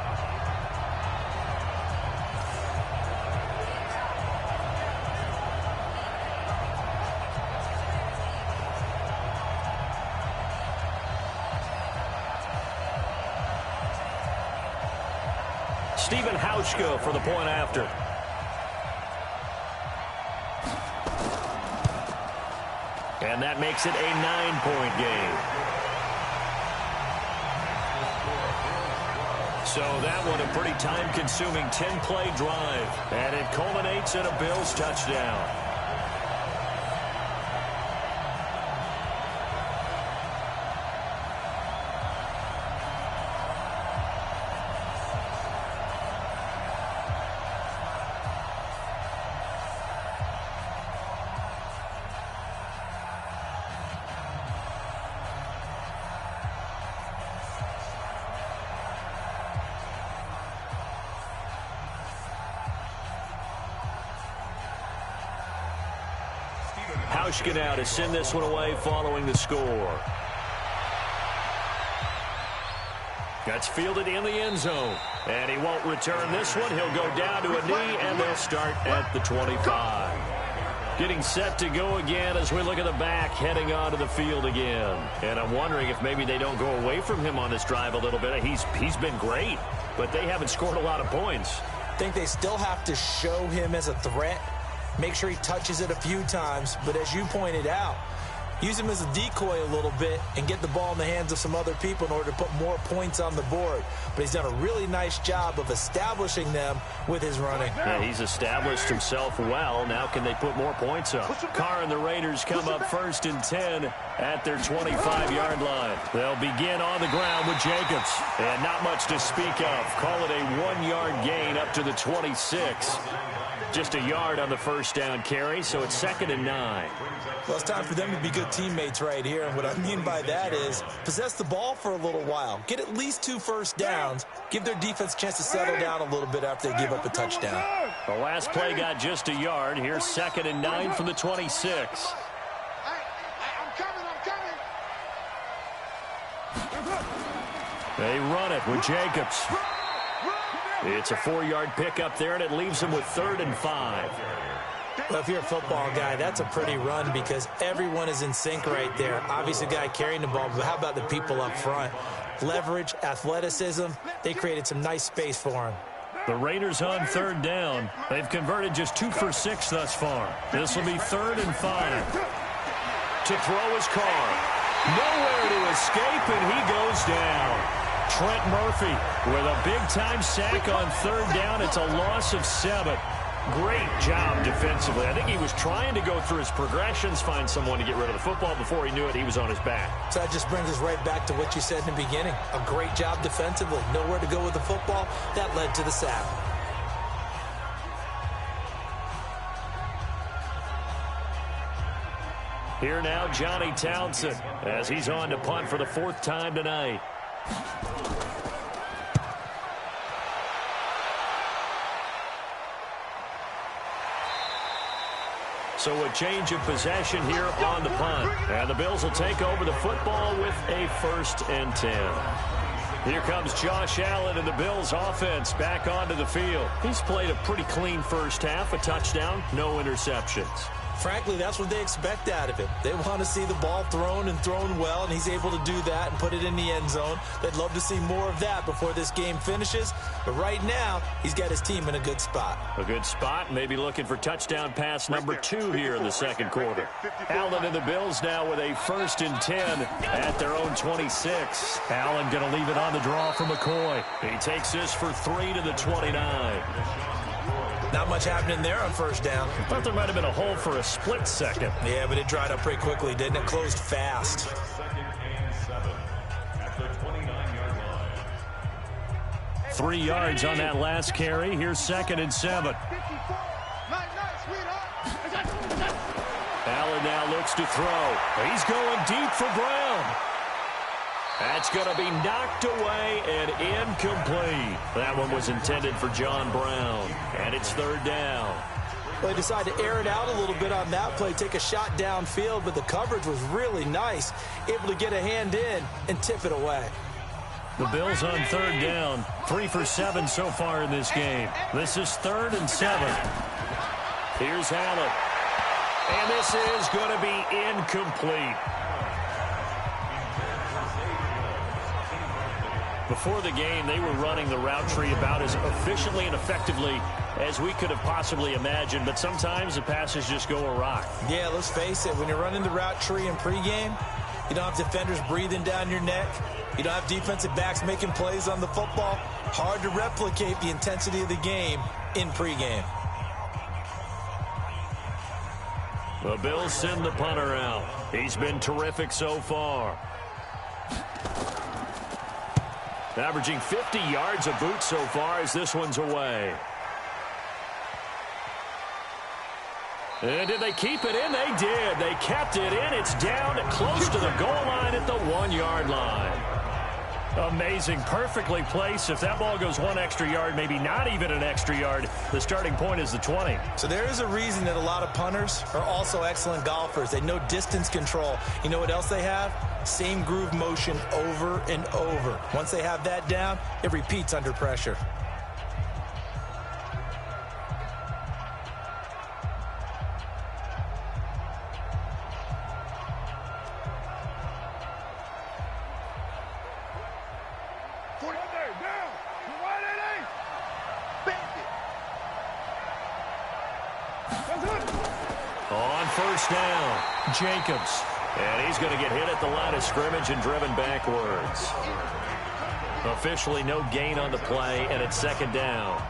Stephen Hauschka for the point after. And that makes it a 9-point game. So that one a pretty time-consuming 10-play drive. And it culminates in a Bills touchdown. Hauschka now to send this one away following the score. That's fielded in the end zone. And he won't return this one. He'll go down to a knee, and they'll start at the 25. Getting set to go again as we look at the back, heading onto the field again. And I'm wondering if maybe they don't go away from him on this drive a little bit. He's been great, but they haven't scored a lot of points. I think they still have to show him as a threat. Make sure he touches it a few times, but as you pointed out, use him as a decoy a little bit and get the ball in the hands of some other people in order to put more points on the board. But he's done a really nice job of establishing them with his running. Yeah, he's established himself well. Now can they put more points up? Carr and the Raiders come up 1st and 10 at their 25-yard line. They'll begin on the ground with Jacobs. And not much to speak of. Call it a 1-yard gain up to the 26. Just a yard on the first down carry, so it's 2nd and 9. Well, it's time for them to be good teammates right here. And what I mean by that is possess the ball for a little while. Get at least 2 first downs. Give their defense a chance to settle down a little bit after they give up a touchdown. The last play got just a yard. Here's 2nd and 9 from the 26. They run it with Jacobs. It's a 4-yard pickup there, and it leaves them with 3rd and 5. Well, if you're a football guy, that's a pretty run because everyone is in sync right there. Obviously, the guy carrying the ball, but how about the people up front? Leverage, athleticism, they created some nice space for him. The Raiders on 3rd down. They've converted just 2 for 6 thus far. This will be 3rd and 5. To throw his Carr. Nowhere to escape, and he goes down. Trent Murphy with a big-time sack on 3rd down. It's a loss of 7. Great job defensively. I think he was trying to go through his progressions, find someone to get rid of the football. Before he knew it, he was on his back. So that just brings us right back to what you said in the beginning. A great job defensively. Nowhere to go with the football. That led to the sack. Here now, Johnny Townsend, as he's on to punt for the 4th time tonight. So a change of possession here on the punt. And the Bills will take over the football with a 1st and 10. Here comes Josh Allen and the Bills offense back onto the field. He's played a pretty clean first half, a touchdown, no interceptions. Frankly, that's what they expect out of him. They want to see the ball thrown and thrown well, and he's able to do that and put it in the end zone. They'd love to see more of that before this game finishes. But right now, he's got his team in a good spot. A good spot, maybe looking for touchdown pass number 2 here in the second quarter. Allen and the Bills now with a 1st and 10 at their own 26. Allen going to leave it on the draw for McCoy. He takes this for 3 to the 29. Not much happening there on 1st down. I thought there might have been a hole for a split second. Yeah, but it dried up pretty quickly, didn't it? Closed fast. 3 yards on that last carry. Here's 2nd and 7. Allen now looks to throw. He's going deep for Brown. That's going to be knocked away and incomplete. That one was intended for John Brown, and it's 3rd down. Well, they decided to air it out a little bit on that play, take a shot downfield, but the coverage was really nice, able to get a hand in and tip it away. The Bills on 3rd down, 3 for 7 so far in this game. This is 3rd and 7. Here's Allen, and this is going to be incomplete. Before the game, they were running the route tree about as efficiently and effectively as we could have possibly imagined, but sometimes the passes just go awry. Yeah, let's face it, when you're running the route tree in pregame, you don't have defenders breathing down your neck. You don't have defensive backs making plays on the football. Hard to replicate the intensity of the game in pregame. The Bills send the punter out. He's been terrific so far. Averaging 50 yards a boot so far as this one's away. And did they keep it in? They did. They kept it in. It's down close to the goal line at the 1-yard line. Amazing. Perfectly placed. If that ball goes 1 extra yard, maybe not even an extra yard, the starting point is the 20. So there is a reason that a lot of punters are also excellent golfers. They know distance control. You know what else they have? Same groove motion over and over. Once they have that down, it repeats under pressure. On 1st down, Jacobs. And he's going to get hit at the line of scrimmage and driven backwards. Officially no gain on the play, and it's 2nd down.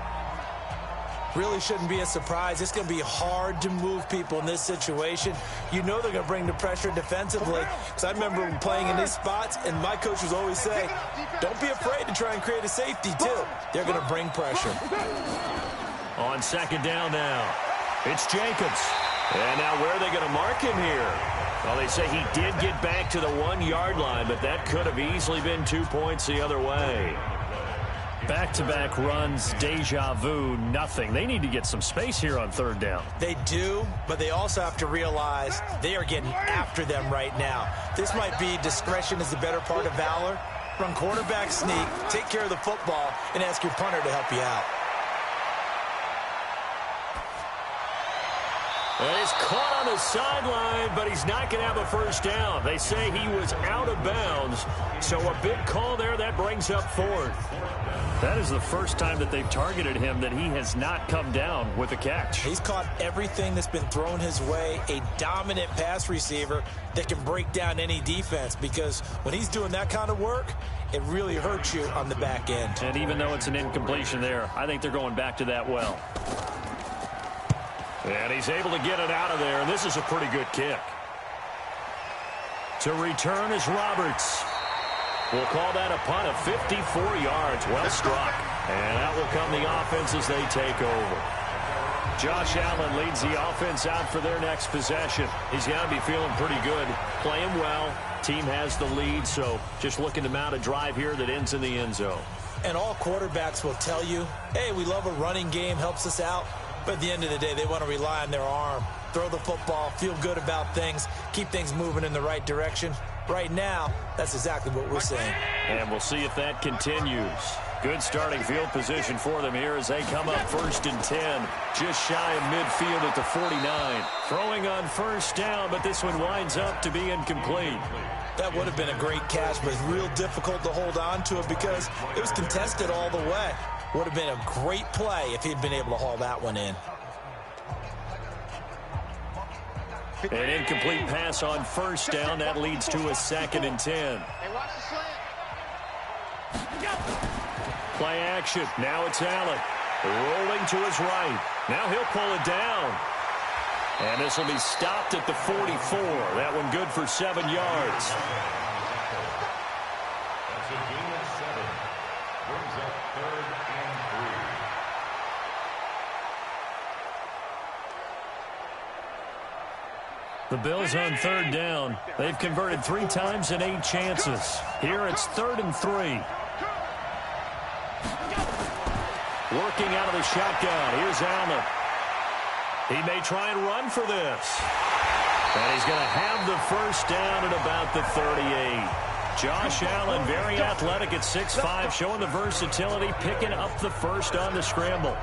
Really shouldn't be a surprise. It's going to be hard to move people in this situation. You know they're going to bring the pressure defensively. Because I remember playing in these spots, and my coach was always saying, don't be afraid to try and create a safety, too. They're going to bring pressure. On 2nd down now, it's Jacobs. And now where are they going to mark him here? Well, they say he did get back to the 1-yard line, but that could have easily been 2 points the other way. Back-to-back runs, deja vu, nothing. They need to get some space here on 3rd down. They do, but they also have to realize they are getting after them right now. This might be discretion is the better part of valor. Run quarterback sneak, take care of the football, and ask your punter to help you out. And he's caught on the sideline, but he's not going to have a 1st down. They say he was out of bounds, so a big call there. That brings up 4th. That is the first time that they've targeted him that he has not come down with a catch. He's caught everything that's been thrown his way, a dominant pass receiver that can break down any defense, because when he's doing that kind of work, it really hurts you on the back end. And even though it's an incompletion there, I think they're going back to that well. And he's able to get it out of there, and this is a pretty good kick. To return is Roberts. We'll call that a punt of 54 yards. Well struck. And that will come the offense as they take over. Josh Allen leads the offense out for their next possession. He's got to be feeling pretty good, playing well. Team has the lead, so just looking to mount a drive here that ends in the end zone. And all quarterbacks will tell you, hey, we love a running game, helps us out. But at the end of the day, they want to rely on their arm, throw the football, feel good about things, keep things moving in the right direction. Right now, that's exactly what we're seeing. And we'll see if that continues. Good starting field position for them here as they come up 1st and 10. Just shy of midfield at the 49. Throwing on first down, but this one winds up to be incomplete. That would have been a great catch, but it's real difficult to hold on to it because it was contested all the way. Would have been a great play if he'd been able to haul that one in. An incomplete pass on first down. That leads to a 2nd and 10. Play action. Now it's Allen. Rolling to his right. Now he'll pull it down. And this will be stopped at the 44. That one good for 7 yards. That's a gain of 7. Brings up 3rd and 3. The Bills on 3rd down. They've converted 3 times in 8 chances. Here it's 3rd and 3. Working out of the shotgun. Here's Allen. He may try and run for this. And he's going to have the first down at about the 38. Josh Allen, very athletic at 6'5", showing the versatility, picking up the first on the scramble.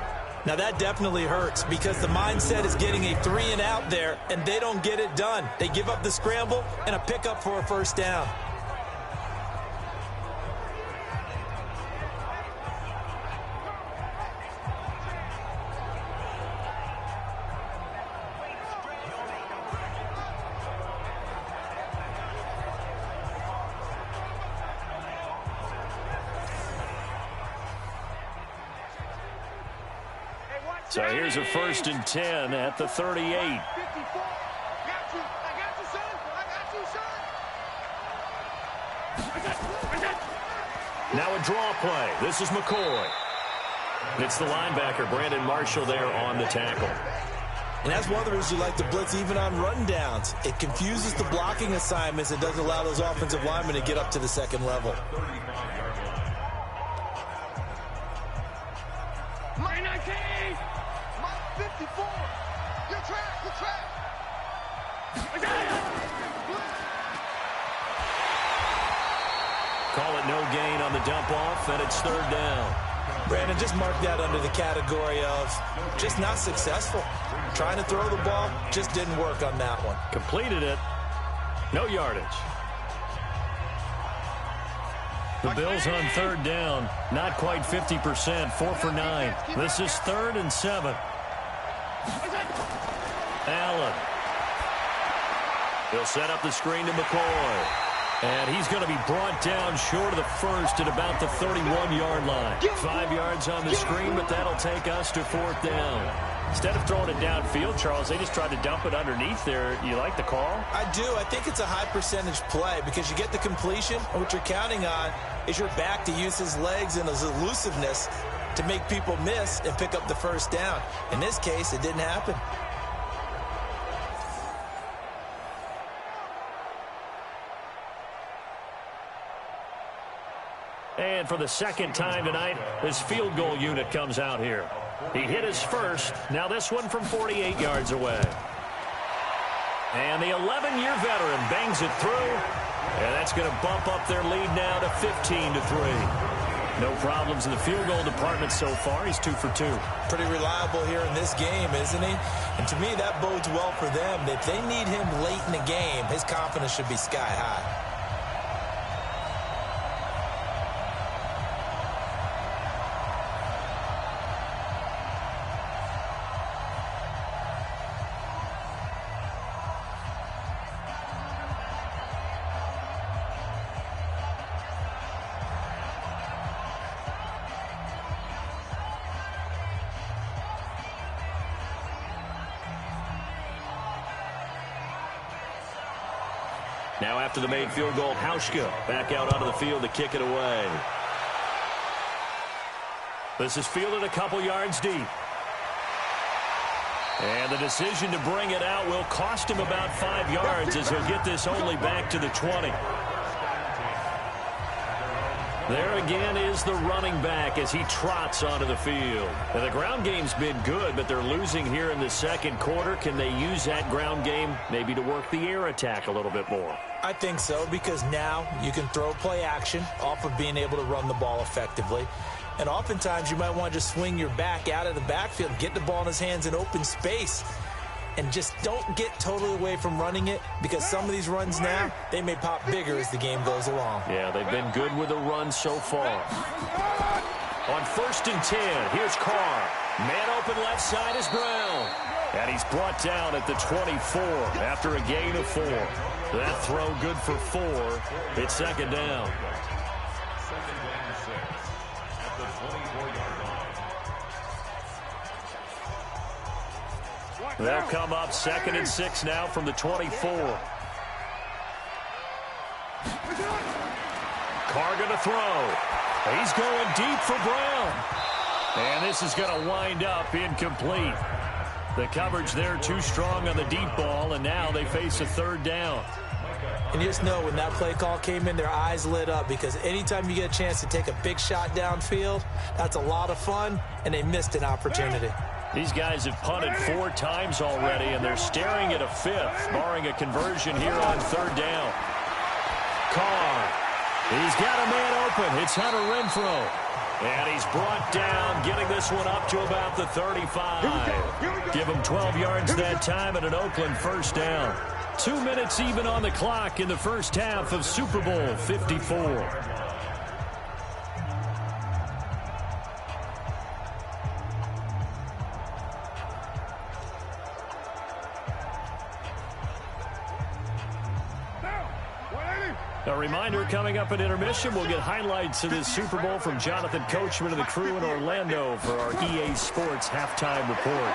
Now that definitely hurts because the mindset is getting a 3 and out there, and they don't get it done. They give up the scramble and a pickup for a first down. So here's a 1st and 10 at the 38. Now a draw play. This is McCoy. It's the linebacker, Brandon Marshall, there on the tackle. And that's one of the reasons you like to blitz even on run downs. It confuses the blocking assignments. It doesn't allow those offensive linemen to get up to the 2nd level. Call it no gain on the dump off, and it's 3rd down. Brandon, just mark that under the category of just not successful. Trying to throw the ball, just didn't work on that one. Completed it. No yardage. The Bills on 3rd down. Not quite 50%. 4 for 9. This is 3rd and 7. Allen. He'll set up the screen to McCoy. And he's going to be brought down short of the first at about the 31-yard line. 5 yards on the screen, but that'll take us to 4th down. Instead of throwing it downfield, Charles, they just tried to dump it underneath there. You like the call? I do. I think it's a high percentage play because you get the completion, and what you're counting on is your back to use his legs and his elusiveness to make people miss and pick up the first down. In this case, it didn't happen. And for the 2nd time tonight, this field goal unit comes out here. He hit his first. Now this one from 48 yards away. And the 11-year veteran bangs it through. And that's going to bump up their lead now to 15-3. No problems in the field goal department so far. He's 2 for 2. Pretty reliable here in this game, isn't he? And to me, that bodes well for them. If they need him late in the game, his confidence should be sky high. Now after the made field goal, Hauschka back out onto the field to kick it away. This is fielded a couple yards deep. And the decision to bring it out will cost him about 5 yards as he'll get this only back to the 20. There again is the running back as he trots onto the field. And the ground game's been good, but they're losing here in the second quarter. Can they use that ground game maybe to work the air attack a little bit more? I think so, because now you can throw play action off of being able to run the ball effectively. And oftentimes you might want to just swing your back out of the backfield, get the ball in his hands in open space, and just don't get totally away from running it, because some of these runs now, they may pop bigger as the game goes along. Yeah, they've been good with the run so far. On 1st and 10, here's Carr. Man open left side is Brown. And he's brought down at the 24 after a gain of 4. That throw good for 4. It's second down. Second and 6 at the 24-yard line. They'll come up 2nd and 6 now from the 24. Carr going to throw. He's going deep for Brown. And this is going to wind up incomplete. The coverage there too strong on the deep ball, and now they face a 3rd down. And you just know when that play call came in, their eyes lit up, because anytime you get a chance to take a big shot downfield, that's a lot of fun, and they missed an opportunity. These guys have punted 4 times already, and they're staring at a 5th, barring a conversion here on 3rd down. Carr. He's got a man open. It's Hunter Renfrow. And he's brought down, getting this one up to about the 35. Give him 12 yards that time and an Oakland 1st down. 2 minutes even on the clock in the first half of Super Bowl 54. A reminder, coming up at intermission, we'll get highlights of this Super Bowl from Jonathan Coachman and the crew in Orlando for our EA Sports halftime report.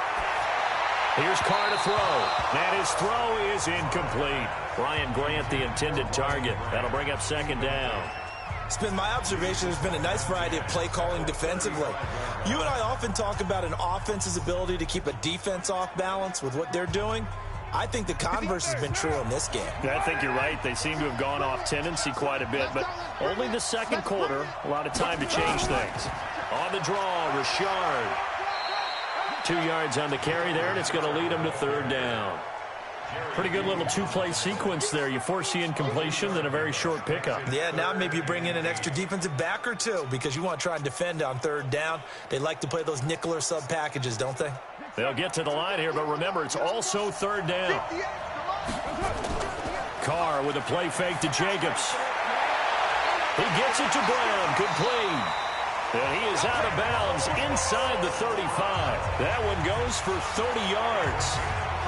Here's Carr to throw, and his throw is incomplete. Brian Grant, the intended target. That'll bring up 2nd down. It's been my observation there's been a nice variety of play calling defensively. You and I often talk about an offense's ability to keep a defense off balance with what they're doing. I think the converse has been true in this game. I think you're right. They seem to have gone off tendency quite a bit, but only the second quarter. A lot of time to change things. On the draw, Richard. 2 yards on the carry there, and it's going to lead him to 3rd down. Pretty good little 2-play sequence there. You force the incompletion, then a very short pickup. Yeah, now maybe you bring in an extra defensive back or two, because you want to try and defend on 3rd down. They like to play those nickel or sub packages, don't they? They'll get to the line here, but remember, it's also 3rd down. Carr with a play fake to Jacobs. He gets it to Brown, complete. And he is out of bounds inside the 35. That one goes for 30 yards.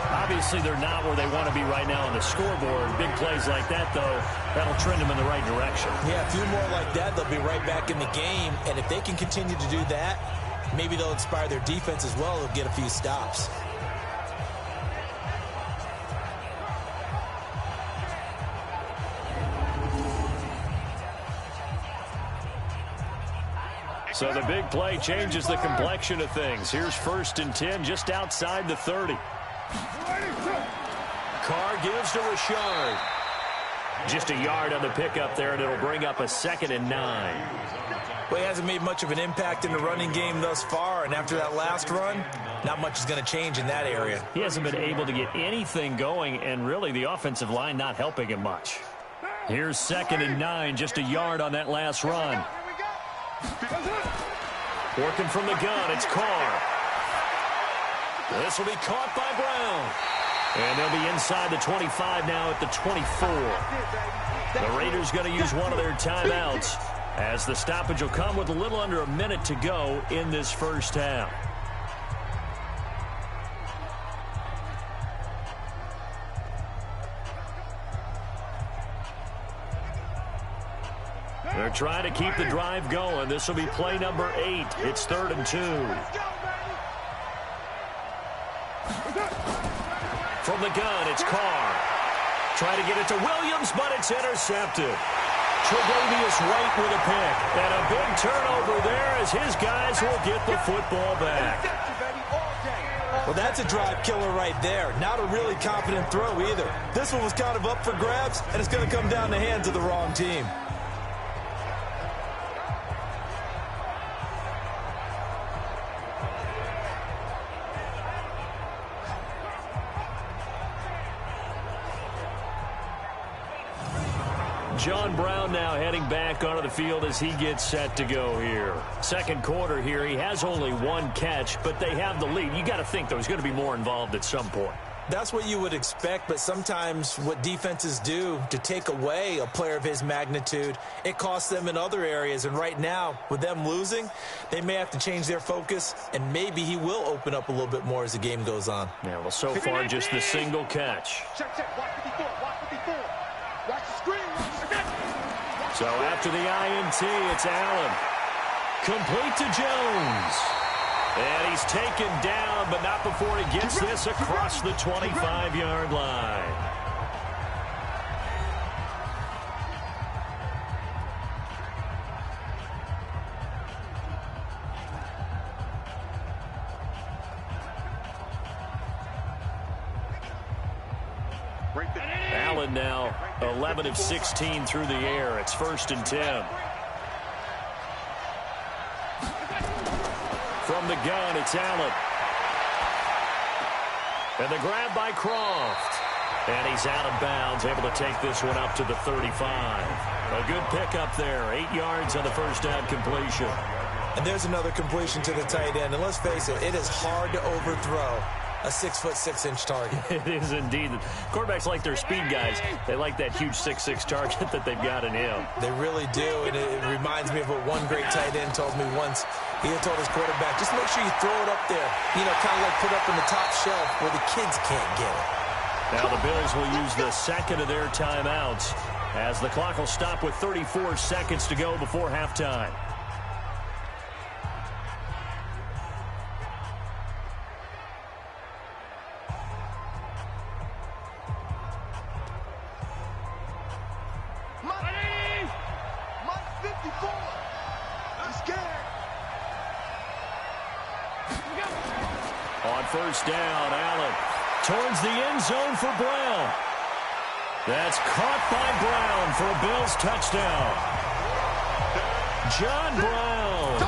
Obviously, they're not where they want to be right now on the scoreboard. Big plays like that, though, that'll trend them in the right direction. Yeah, a few more like that, they'll be right back in the game. And if they can continue to do that, maybe they'll inspire their defense as well. They'll get a few stops. So the big play changes the complexion of things. Here's 1st and 10 just outside the 30. Carr gives to Richard. Just a yard on the pickup there, and it'll bring up a 2nd and 9. Well, he hasn't made much of an impact in the running game thus far, and after that last run, not much is going to change in that area. He hasn't been able to get anything going, and really the offensive line not helping him much. Here's 2nd and 9, just a yard on that last run. Working from the gun, it's Carr. This will be caught by Brown. And they'll be inside the 25 now at the 24. The Raiders going to use one of their timeouts, as the stoppage will come with a little under a minute to go in this first half. They're trying to keep the drive going. This will be play number 8. It's 3rd and 2. From the gun, it's Carr. Trying to get it to Williams, but it's intercepted. Tre'Davious White with a pick. And a big turnover there as his guys will get the football back. Well, that's a drive killer right there. Not a really confident throw either. This one was kind of up for grabs, and it's going to come down the hands of the wrong team. John Brown now heading back onto the field as he gets set to go here. Second quarter here, he has only one catch, but they have the lead. You got to think, though, he's going to be more involved at some point. That's what you would expect, but sometimes what defenses do to take away a player of his magnitude, it costs them in other areas. And right now, with them losing, they may have to change their focus, and maybe he will open up a little bit more as the game goes on. Yeah, well, so far, just the single catch. Check, check. Watch 54. Watch 54. Watch the screen. So after the INT, it's Allen. Complete to Jones. And he's taken down, but not before he gets this across the 25-yard line. Allen now 11 of 16 through the air. It's 1st and 10. From the gun, it's Allen. And the grab by Croft. And he's out of bounds, able to take this one up to the 35. A good pickup there. 8 yards on the first down completion. And there's another completion to the tight end. And let's face it, it is hard to overthrow a 6'6" target. It is indeed. Quarterbacks like their speed guys. They like that huge 6'6" target that they've got in him. They really do, and it reminds me of what one great tight end told me once. He had told his quarterback, just make sure you throw it up there, kind of like put up in the top shelf where the kids can't get it. Now the Bills will use the second of their timeouts as the clock will stop with 34 seconds to go before halftime. On first down, Allen towards the end zone for Brown. That's caught by Brown for a Bills touchdown. John Brown,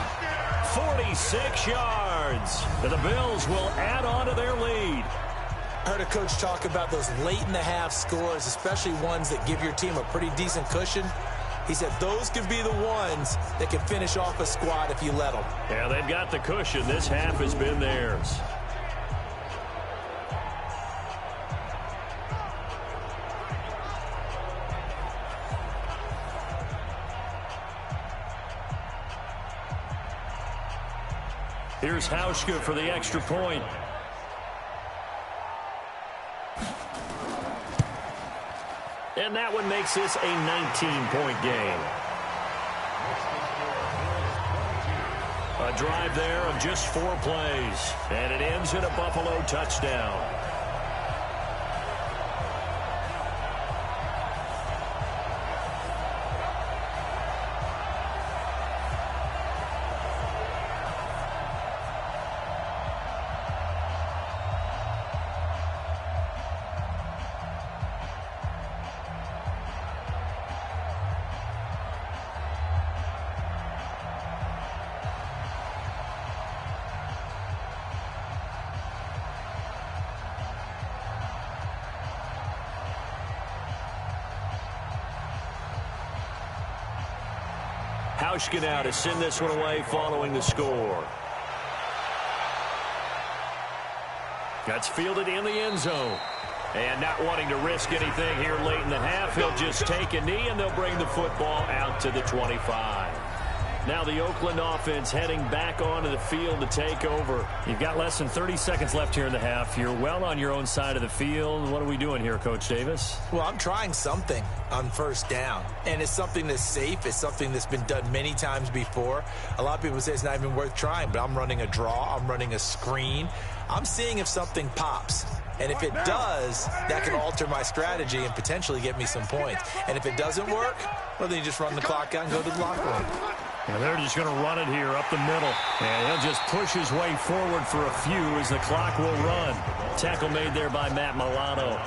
46 yards. And the Bills will add on to their lead. I heard a coach talk about those late-in-the-half scores, especially ones that give your team a pretty decent cushion. He said those could be the ones that can finish off a squad if you let them. Yeah, they've got the cushion. This half has been theirs. Here's Hauschka for the extra point. And that one makes this a 19-point game. A drive there of just 4 plays. And it ends in a Buffalo touchdown. Hauschka now to send this one away following the score. That's fielded in the end zone. And not wanting to risk anything here late in the half, he'll just take a knee and they'll bring the football out to the 25. Now the Oakland offense heading back onto the field to take over. You've got less than 30 seconds left here in the half. You're well on your own side of the field. What are we doing here, Coach Davis? Well, I'm trying something on first down, and it's something that's safe. It's something that's been done many times before. A lot of people say it's not even worth trying, but I'm running a draw. I'm running a screen. I'm seeing if something pops. And if it does, that can alter my strategy and potentially get me some points. And if it doesn't work, well, then you just run the clock out and go to the locker room. And they're just going to run it here up the middle. And he'll just push his way forward for a few as the clock will run. Tackle made there by Matt Milano.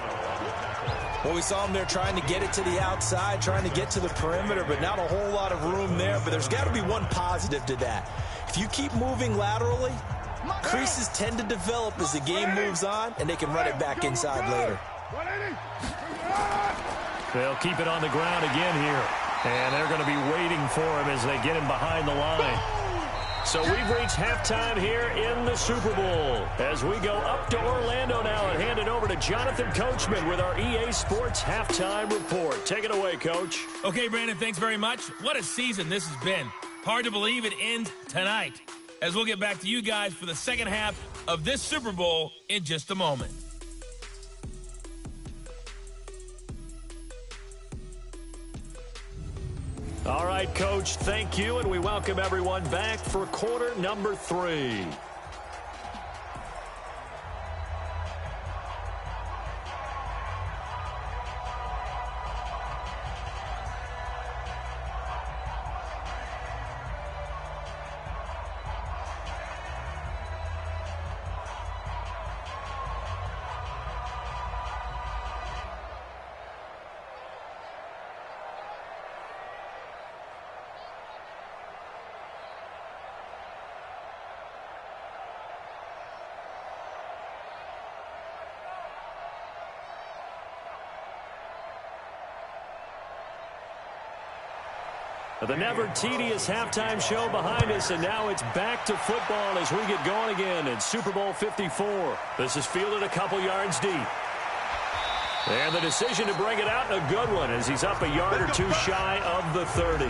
Well, we saw him there trying to get it to the outside, trying to get to the perimeter, but not a whole lot of room there. But there's got to be one positive to that. If you keep moving laterally, creases tend to develop as the game moves on, and they can run it back inside later. They'll keep it on the ground again here. And they're going to be waiting for him as they get him behind the line. So we've reached halftime here in the Super Bowl. As we go up to Orlando now and hand it over to Jonathan Coachman with our EA Sports Halftime Report. Take it away, Coach. Okay, Brandon, thanks very much. What a season this has been. Hard to believe it ends tonight. As we'll get back to you guys for the second half of this Super Bowl in just a moment. All right, Coach, thank you, and we welcome everyone back for quarter number 3. The never-tedious halftime show behind us, and now it's back to football as we get going again in Super Bowl 54. This is fielded a couple yards deep. And the decision to bring it out, a good one, as he's up a yard or two shy of the 30.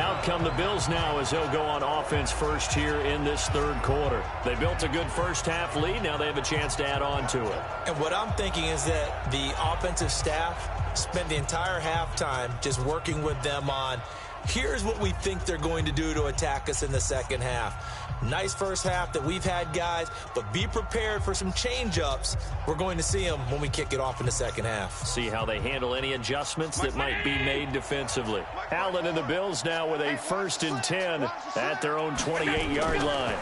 Out come the Bills now as they'll go on offense first here in this third quarter. They built a good first-half lead. Now they have a chance to add on to it. And what I'm thinking is that the offensive staff spent the entire halftime just working with them on, here's what we think they're going to do to attack us in the second half. Nice first half that we've had, guys, but be prepared for some change-ups. We're going to see them when we kick it off in the second half. See how they handle any adjustments that might be made defensively. Allen and the Bills now with a 1st and 10 at their own 28-yard line.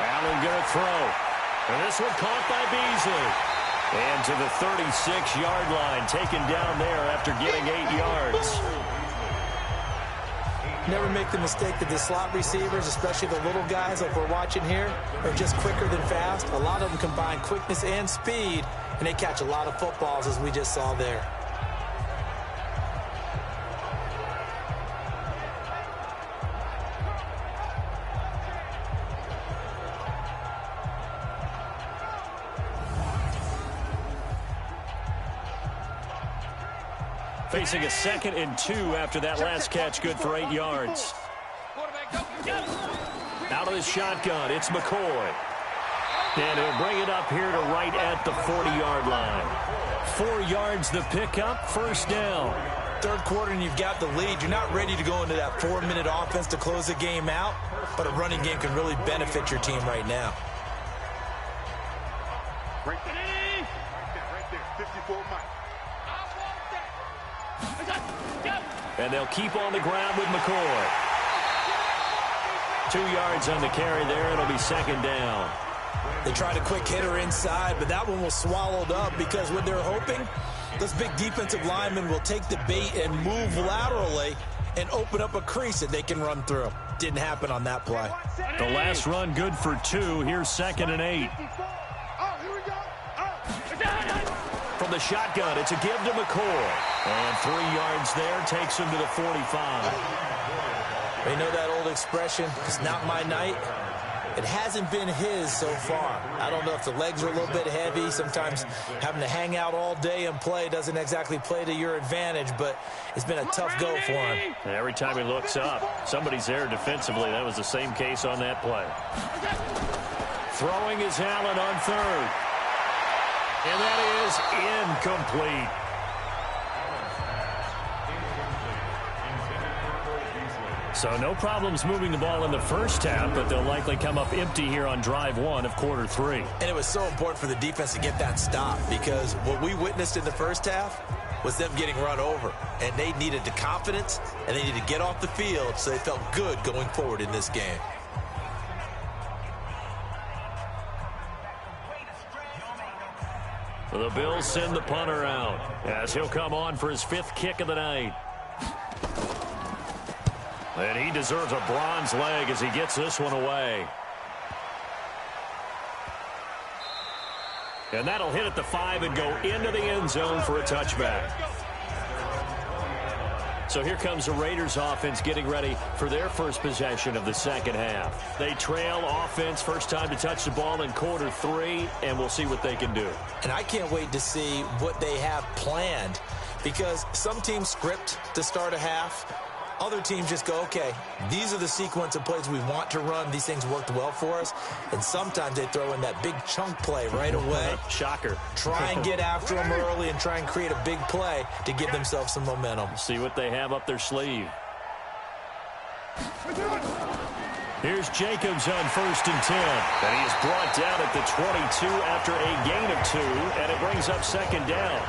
Allen going to throw. And this one caught by Beasley. And to the 36-yard line, taken down there after getting 8 yards. Never make the mistake that the slot receivers, especially the little guys like we're watching here, are just quicker than fast. A lot of them combine quickness and speed, and they catch a lot of footballs, as we just saw there. Facing a 2nd and 2 after that last catch, good for 8 yards. Out of the shotgun, it's McCoy. And he'll bring it up here to right at the 40-yard line. 4 yards the pickup, first down. Third quarter and you've got the lead. You're not ready to go into that 4-minute offense to close the game out, but a running game can really benefit your team right now. Right there, 54 miles. And they'll keep on the ground with McCoy. 2 yards on the carry there. It'll be 2nd down. They tried a quick hitter inside, but that one was swallowed up because what they're hoping, this big defensive lineman will take the bait and move laterally and open up a crease that they can run through. Didn't happen on that play. The last run good for 2. Here's 2nd and 8. From the shotgun, it's a give to McCoy. And 3 yards there takes him to the 45. They know that old expression, it's not my night. It hasn't been his so far. I don't know if the legs are a little bit heavy. Sometimes having to hang out all day and play doesn't exactly play to your advantage, but it's been a tough go for him. Every time he looks up, somebody's there defensively. That was the same case on that play. Throwing is Allen on 3rd. And that is incomplete. So no problems moving the ball in the first half, but they'll likely come up empty here on drive 1 of quarter 3. And it was so important for the defense to get that stop because what we witnessed in the first half was them getting run over. And they needed the confidence, and they needed to get off the field so they felt good going forward in this game. The Bills send the punter out as he'll come on for his 5th kick of the night. And he deserves a bronze leg as he gets this one away. And that'll hit at the 5 and go into the end zone for a touchback. So here comes the Raiders offense getting ready for their first possession of the second half. They trail offense, first time to touch the ball in quarter 3, and we'll see what they can do. And I can't wait to see what they have planned, because some teams script to start a half. Other teams just go, okay, these are the sequence of plays we want to run. These things worked well for us. And sometimes they throw in that big chunk play right away. Shocker. Try and get after them early and try and create a big play to give themselves some momentum. See what they have up their sleeve. Here's Jacobs on 1st and 10. And he is brought down at the 22 after a gain of 2, and it brings up 2nd down.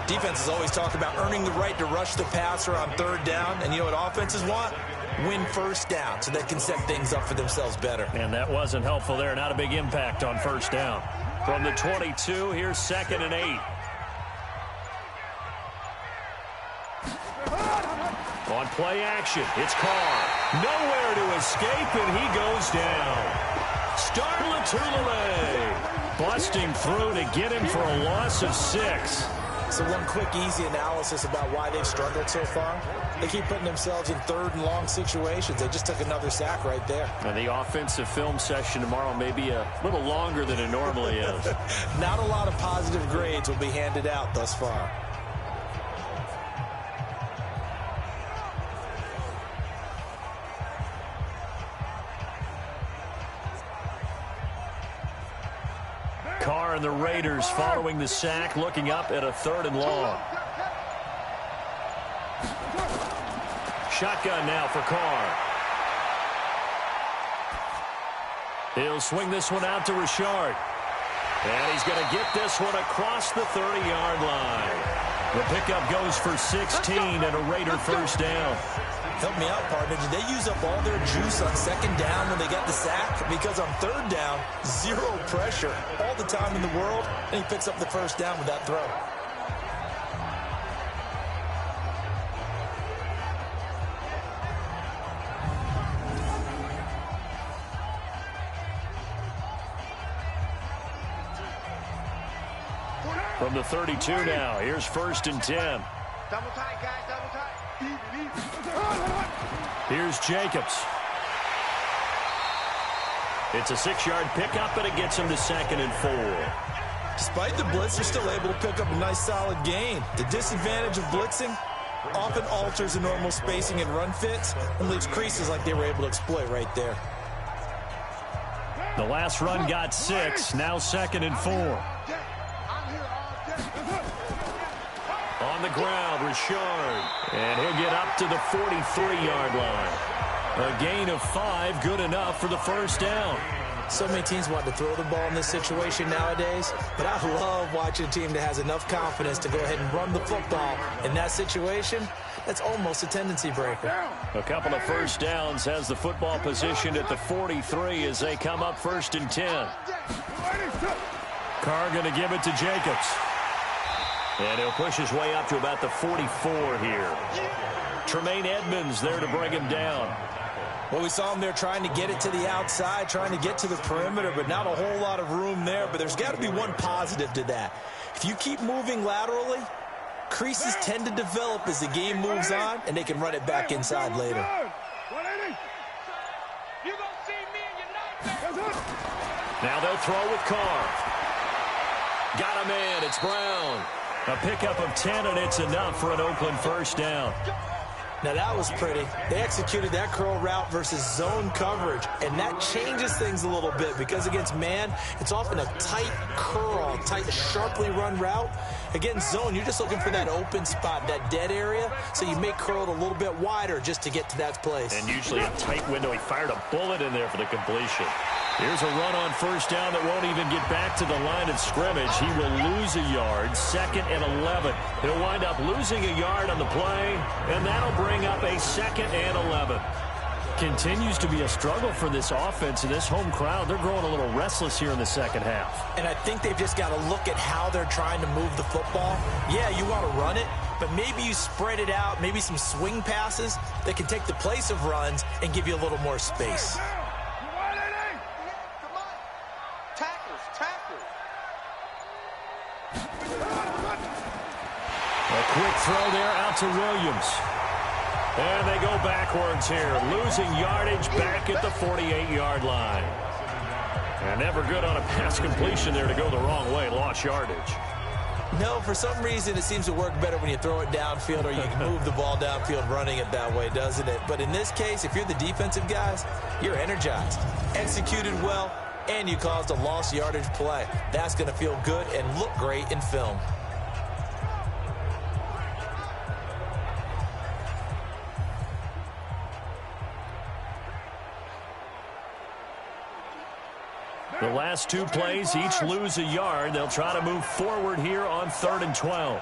Defenses always talk about earning the right to rush the passer on 3rd down. And you know what offenses want? Win 1st down so they can set things up for themselves better. And that wasn't helpful there. Not a big impact on 1st down. From the 22, here's 2nd and 8. On play action, it's Carr. Nowhere to escape, and he goes down. Starla Tulele busting through to get him for a loss of 6. So one quick, easy analysis about why they've struggled so far. They keep putting themselves in 3rd and long situations. They just took another sack right there. And the offensive film session tomorrow may be a little longer than it normally is. Not a lot of positive grades will be handed out thus far. Carr and the Raiders following the sack, looking up at a 3rd and long. Shotgun now for Carr. He'll swing this one out to Richard. And he's going to get this one across the 30-yard line. The pickup goes for 16 and a Raider 1st down. Help me out, partner. Did they use up all their juice on 2nd down when they got the sack? Because on 3rd down, 0 pressure all the time in the world, and he picks up the 1st down with that throw. From the 32 now, here's 1st and 10. Double tight, guys, double tight. Here's Jacobs. It's a 6-yard pickup, and it gets him to 2nd and 4. Despite the blitz, they're still able to pick up a nice, solid gain. The disadvantage of blitzing often alters the normal spacing and run fits and leaves creases like they were able to exploit right there. The last run got 6, now 2nd and 4. On the ground, Richard. And he'll get up to the 43-yard line. A gain of 5, good enough for the 1st down. So many teams want to throw the ball in this situation nowadays, but I love watching a team that has enough confidence to go ahead and run the football. In that situation, that's almost a tendency breaker. A couple of 1st downs has the football positioned at the 43 as they come up 1st and 10. Carr going to give it to Jacobs. And he'll push his way up to about the 44 here. Tremaine Edmonds there to bring him down. Well, we saw him there trying to get it to the outside, trying to get to the perimeter, but not a whole lot of room there. But there's got to be one positive to that. If you keep moving laterally, creases tend to develop as the game moves on, and they can run it back inside later. Now they'll throw with Carr. Got him in. It's Brown. A pickup of 10, and it's enough for an Oakland 1st down. Now that was pretty. They executed that curl route versus zone coverage, and that changes things a little bit because against man, it's often a tight curl, tight, sharply run route. Against zone, you're just looking for that open spot, that dead area, so you make curl it a little bit wider just to get to that place. And usually a tight window. He fired a bullet in there for the completion. Here's a run on 1st down that won't even get back to the line of scrimmage. He will lose a yard, 2nd and 11. He'll wind up losing a yard on the play, and that'll bring up a 2nd and 11. Continues to be a struggle for this offense and this home crowd. They're growing a little restless here in the 2nd half. And I think they've just got to look at how they're trying to move the football. Yeah, you want to run it, but maybe you spread it out, maybe some swing passes that can take the place of runs and give you a little more space. Quick throw there out to Williams. And they go backwards here, losing yardage back at the 48-yard line. And never good on a pass completion there to go the wrong way, lost yardage. No, for some reason, it seems to work better when you throw it downfield or you can move the ball downfield running it that way, doesn't it? But in this case, if you're the defensive guys, you're energized, executed well, and you caused a lost yardage play. That's going to feel good and look great in film. The last two plays each lose a yard. They'll try to move forward here on 3rd and 12.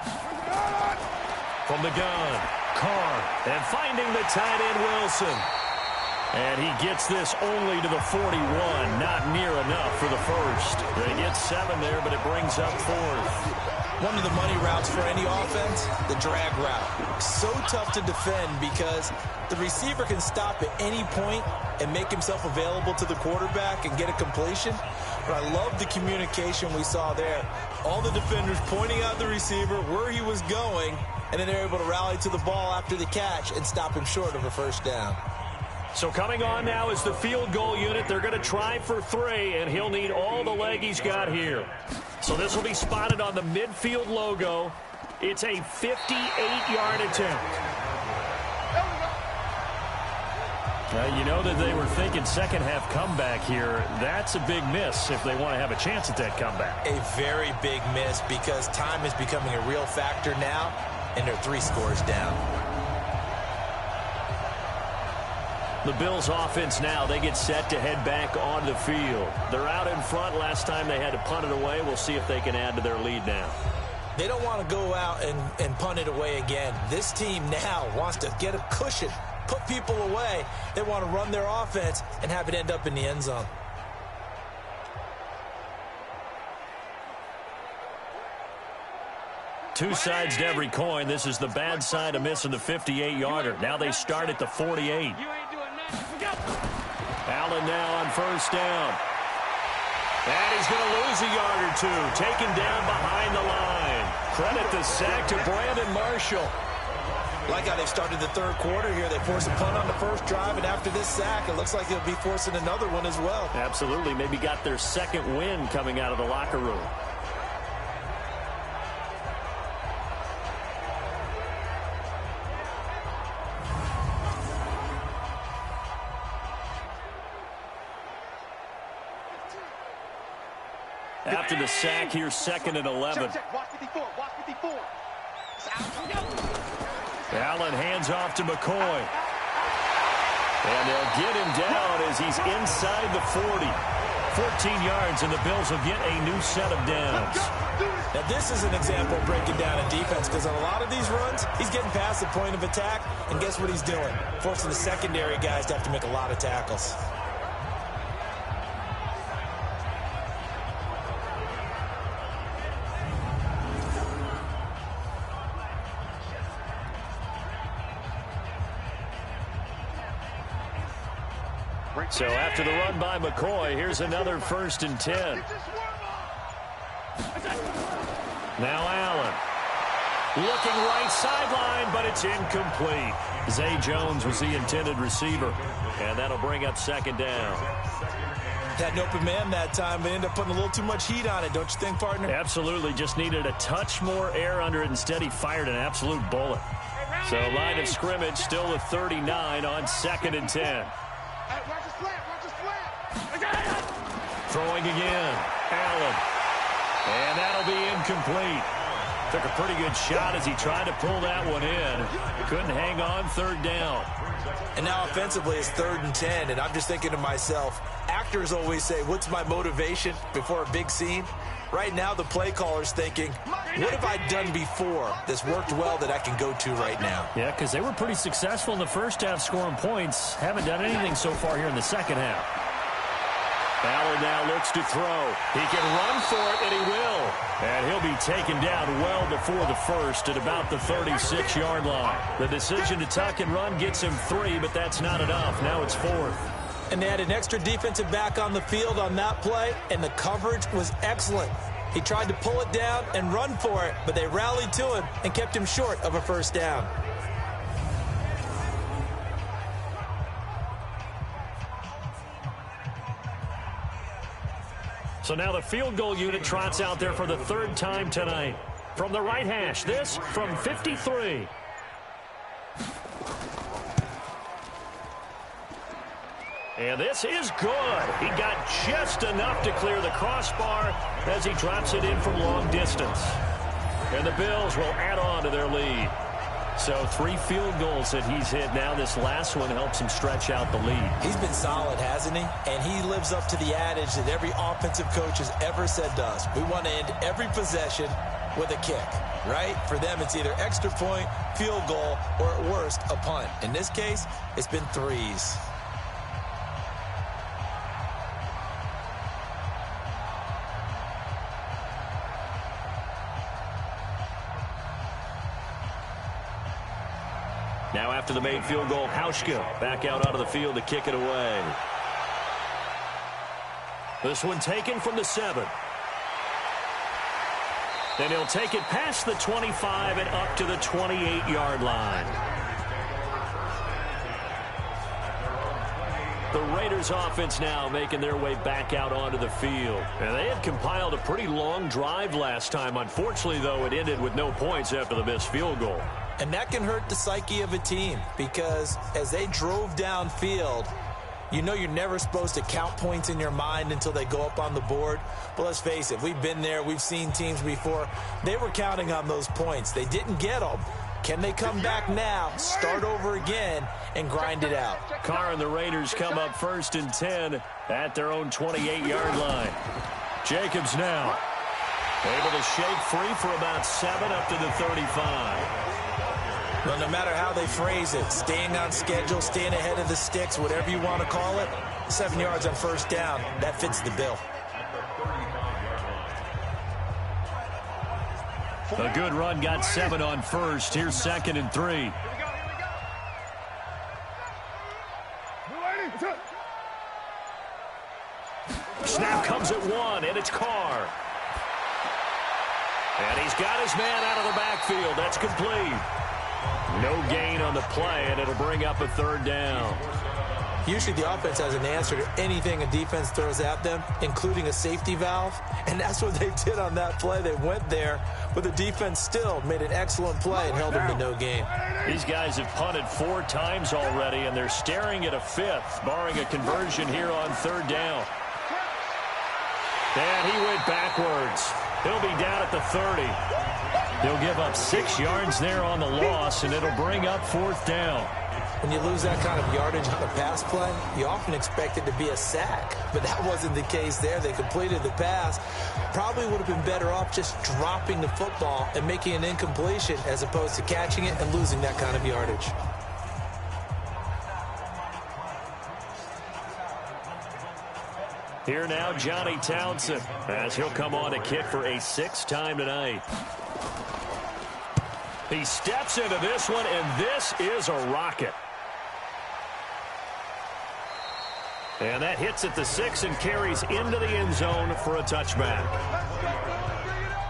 From the gun, Carr, and finding the tight end Wilson. And he gets this only to the 41, not near enough for the first. They get 7 there, but it brings up 4th. One of the money routes for any offense, the drag route. So tough to defend because the receiver can stop at any point and make himself available to the quarterback and get a completion. But I love the communication we saw there. All the defenders pointing out the receiver, where he was going, and then they're able to rally to the ball after the catch and stop him short of a first down. So coming on now is the field goal unit. They're going to try for 3, and he'll need all the leg he's got here. So this will be spotted on the midfield logo. It's a 58-yard attempt. You know that they were thinking second-half comeback here. That's a big miss if they want to have a chance at that comeback. A very big miss because time is becoming a real factor now, and they're 3 scores down. The Bills offense now, they get set to head back on the field. They're out in front. Last time they had to punt it away. We'll see if they can add to their lead now. They don't want to go out and punt it away again. This team now wants to get a cushion, put people away. They want to run their offense and have it end up in the end zone. Two sides to every coin. This is the bad side of missing the 58-yarder. Now they start at the 48. Allen now on first down. And he's going to lose a yard or two. Taken down behind the line. Credit the sack to Brandon Marshall. Like how they started the third quarter here. They forced a punt on the first drive, and after this sack, it looks like they'll be forcing another one as well. Absolutely. Maybe got their second win coming out of the locker room. After the sack, here's 2nd and 11. Allen hands off to McCoy. And they'll get him down as he's inside the 40. 14 yards, and the Bills will get a new set of downs. Now, this is an example of breaking down a defense because on a lot of these runs, he's getting past the point of attack, and guess what he's doing? Forcing the secondary guys to have to make a lot of tackles. So after the run by McCoy, here's another 1st and 10. Now Allen. Looking right sideline, but it's incomplete. Zay Jones was the intended receiver. And that'll bring up 2nd down. Had an open man that time, but ended up putting a little too much heat on it, don't you think, partner? Absolutely. Just needed a touch more air under it. Instead, he fired an absolute bullet. So line of scrimmage still with 39 on 2nd and 10. Throwing again. Allen. And that'll be incomplete. Took a pretty good shot as he tried to pull that one in. Couldn't hang on 3rd down. And now offensively it's 3rd and 10, and I'm just thinking to myself, actors always say, what's my motivation before a big scene? Right now the play caller's thinking, what have I done before that's worked well that I can go to right now? Yeah, because they were pretty successful in the first half scoring points. Haven't done anything so far here in the second half. Allen now looks to throw. He can run for it, and he will. And he'll be taken down well before the first at about the 36-yard line. The decision to tuck and run gets him 3, but that's not enough. Now it's 4th. And they had an extra defensive back on the field on that play, and the coverage was excellent. He tried to pull it down and run for it, but they rallied to him and kept him short of a first down. So now the field goal unit trots out there for the third time tonight. From the right hash, this from 53. And this is good. He got just enough to clear the crossbar as he drops it in from long distance. And the Bills will add on to their lead. So 3 field goals that he's hit now. This last one helps him stretch out the lead. He's been solid, hasn't he? And he lives up to the adage that every offensive coach has ever said to us. We want to end every possession with a kick, right? For them, it's either extra point, field goal, or at worst, a punt. In this case, it's been 3s. Now after the made field goal, Hauschka back out onto the field to kick it away. This one taken from the 7. Then he'll take it past the 25 and up to the 28-yard line. The Raiders offense now making their way back out onto the field. And they had compiled a pretty long drive last time. Unfortunately, though, it ended with no points after the missed field goal. And that can hurt the psyche of a team because as they drove downfield, you know you're never supposed to count points in your mind until they go up on the board. But let's face it, we've been there. We've seen teams before. They were counting on those points. They didn't get them. Can they come back now, start over again, and grind it out? Carr and the Raiders come up 1st and 10 at their own 28-yard line. Jacobs now able to shake free for about 7 up to the 35. Well, no matter how they phrase it, staying on schedule, staying ahead of the sticks, whatever you want to call it, 7 yards on first down, that fits the bill. A good run got 7 on first. Here's 2nd and 3. Snap comes at 1, and it's Carr. And he's got his man out of the backfield. That's complete. No gain on the play, and it'll bring up a 3rd down. Usually the offense has an answer to anything a defense throws at them, including a safety valve. And that's what they did on that play. They went there, but the defense still made an excellent play and held them to no gain. These guys have punted 4 times already, and they're staring at a 5th, barring a conversion here on 3rd down. And he went backwards. He'll be down at the 30. They'll give up 6 yards there on the loss, and it'll bring up 4th down. When you lose that kind of yardage on a pass play, you often expect it to be a sack. But that wasn't the case there. They completed the pass. Probably would have been better off just dropping the football and making an incompletion as opposed to catching it and losing that kind of yardage. Here now, Johnny Townsend, as he'll come on to kick for a 6th time tonight. He steps into this one, and this is a rocket. And that hits at the 6 and carries into the end zone for a touchback.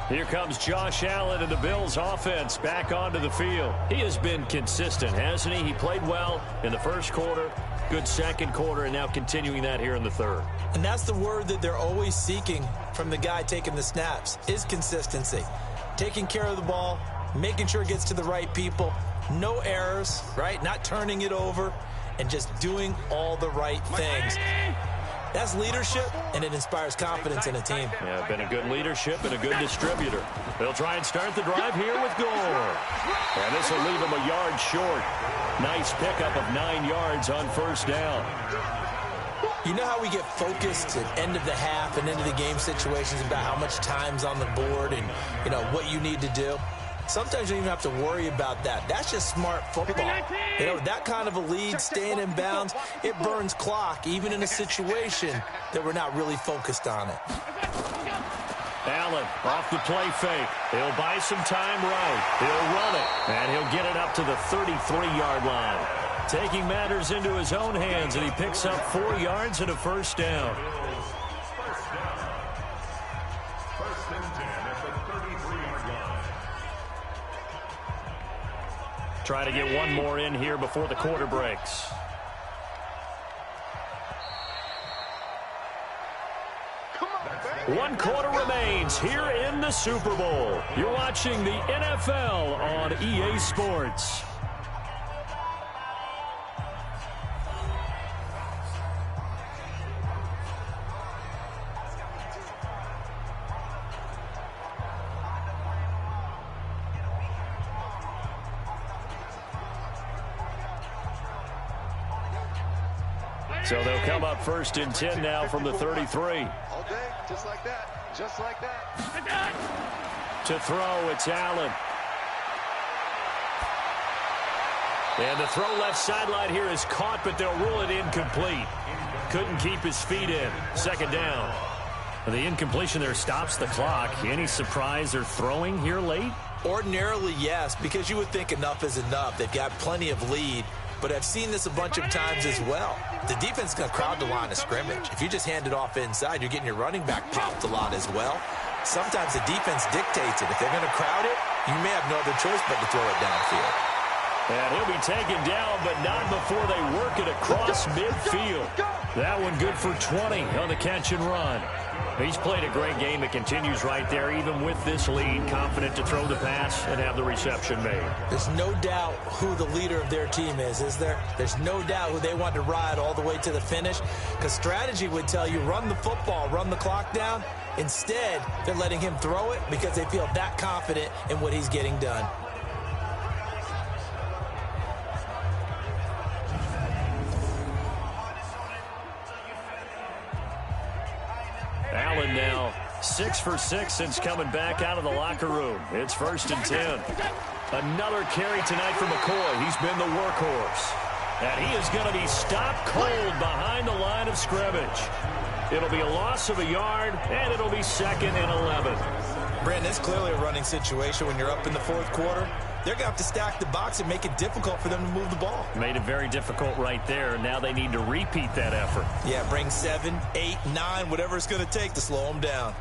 Here comes Josh Allen and the Bills offense back onto the field. He has been consistent, hasn't he? He played well in the first quarter, good second quarter, and now continuing that here in the 3rd. And that's the word that they're always seeking from the guy taking the snaps, is consistency. Taking care of the ball, making sure it gets to the right people, no errors, right? Not turning it over, and just doing all the right things. That's leadership, and it inspires confidence in a team. Yeah, been a good leadership and a good distributor. They'll try and start the drive here with Gore. And this will leave him a yard short. Nice pickup of 9 yards on first down. You know how we get focused at end of the half and into the game situations about how much time's on the board and, you know, what you need to do? Sometimes you don't even have to worry about that. That's just smart football. You know, that kind of a lead, staying in bounds, it burns clock, even in a situation that we're not really focused on it. Allen off the play fake. He'll buy some time right. He'll run it, and he'll get it up to the 33-yard line. Taking matters into his own hands, and he picks up 4 yards and a first down. Try to get one more in here before the quarter breaks. One quarter remains here in the Super Bowl. You're watching the NFL on EA Sports. So they'll come up 1st and 10 now from the 33. All day, just like that, just like that. To throw, it's Allen. And the throw left sideline here is caught, but they'll rule it incomplete. Couldn't keep his feet in. 2nd down. And the incompletion there stops the clock. Any surprise they're throwing here late? Ordinarily, yes, because you would think enough is enough. They've got plenty of lead. But I've seen this a bunch of times as well. The defense is going to crowd the line of scrimmage. If you just hand it off inside, you're getting your running back popped a lot as well. Sometimes the defense dictates it. If they're going to crowd it, you may have no other choice but to throw it downfield. And he'll be taken down, but not before they work it across midfield. That one good for 20 on the catch and run. He's played a great game. It continues right there, even with this lead, confident to throw the pass and have the reception made. There's no doubt who the leader of their team is there? There's no doubt who they want to ride all the way to the finish, because strategy would tell you run the football, run the clock down. Instead, they're letting him throw it because they feel that confident in what he's getting done. Allen now 6 for 6 since coming back out of the locker room. It's 1st and 10. Another carry tonight for McCoy. He's been the workhorse. And he is going to be stopped cold behind the line of scrimmage. It'll be a loss of a yard, and it'll be 2nd and 11. Brandon, it's clearly a running situation when you're up in the 4th quarter. They're going to have to stack the box and make it difficult for them to move the ball. Made it very difficult right there. Now they need to repeat that effort. Yeah, bring 7, 8, 9, whatever it's going to take to slow them down.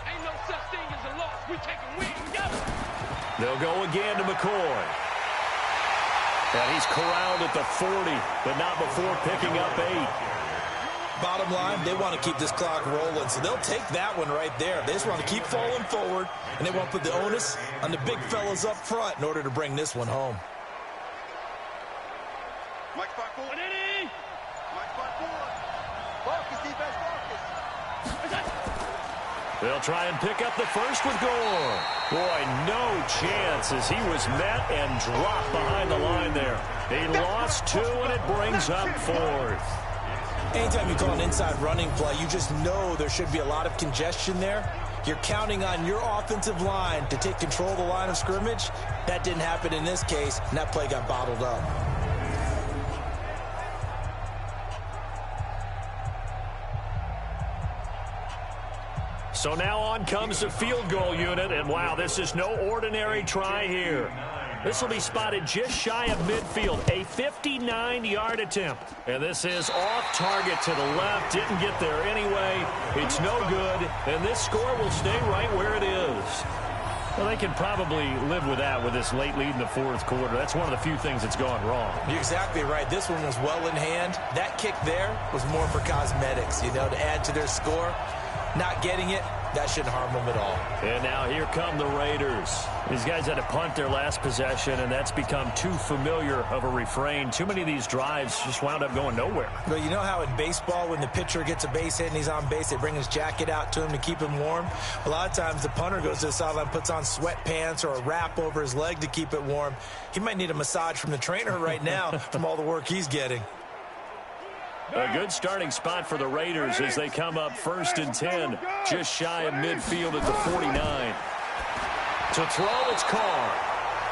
Ain't no such thing as a loss. We take a win. We got it. They'll go again to McCoy. And he's corralled at the 40, but not before picking up 8. Bottom line, they want to keep this clock rolling, so they'll take that one right there. They just want to keep falling forward, and they want to put the onus on the big fellas up front in order to bring this one home. Mike spot forward. Mike spot forward. Focus, defense, focus. They'll try and pick up the first with Gore. Boy, no chance as he was met and dropped behind the line there. He lost 2, and it brings up 4th. Anytime you call an inside running play, you just know there should be a lot of congestion there. You're counting on your offensive line to take control of the line of scrimmage. That didn't happen in this case, and that play got bottled up. So now on comes the field goal unit, and wow, this is no ordinary try here. This will be spotted just shy of midfield, a 59-yard attempt. And this is off target to the left, didn't get there anyway. It's no good, and this score will stay right where it is. Well, they can probably live with that with this late lead in the 4th quarter. That's one of the few things that's gone wrong. You're exactly right. This one was well in hand. That kick there was more for cosmetics, to add to their score. Not getting it, that shouldn't harm them at all. And now here come the Raiders. These guys had to punt their last possession, and that's become too familiar of a refrain. Too many of these drives just wound up going nowhere. Well, you know how in baseball when the pitcher gets a base hit and he's on base, they bring his jacket out to him to keep him warm? A lot of times the punter goes to the sideline, puts on sweatpants or a wrap over his leg to keep it warm. He might need a massage from the trainer right now from all the work he's getting. A good starting spot for the Raiders as they come up 1st and 10, just shy of midfield at the 49. To throw, it's Carr.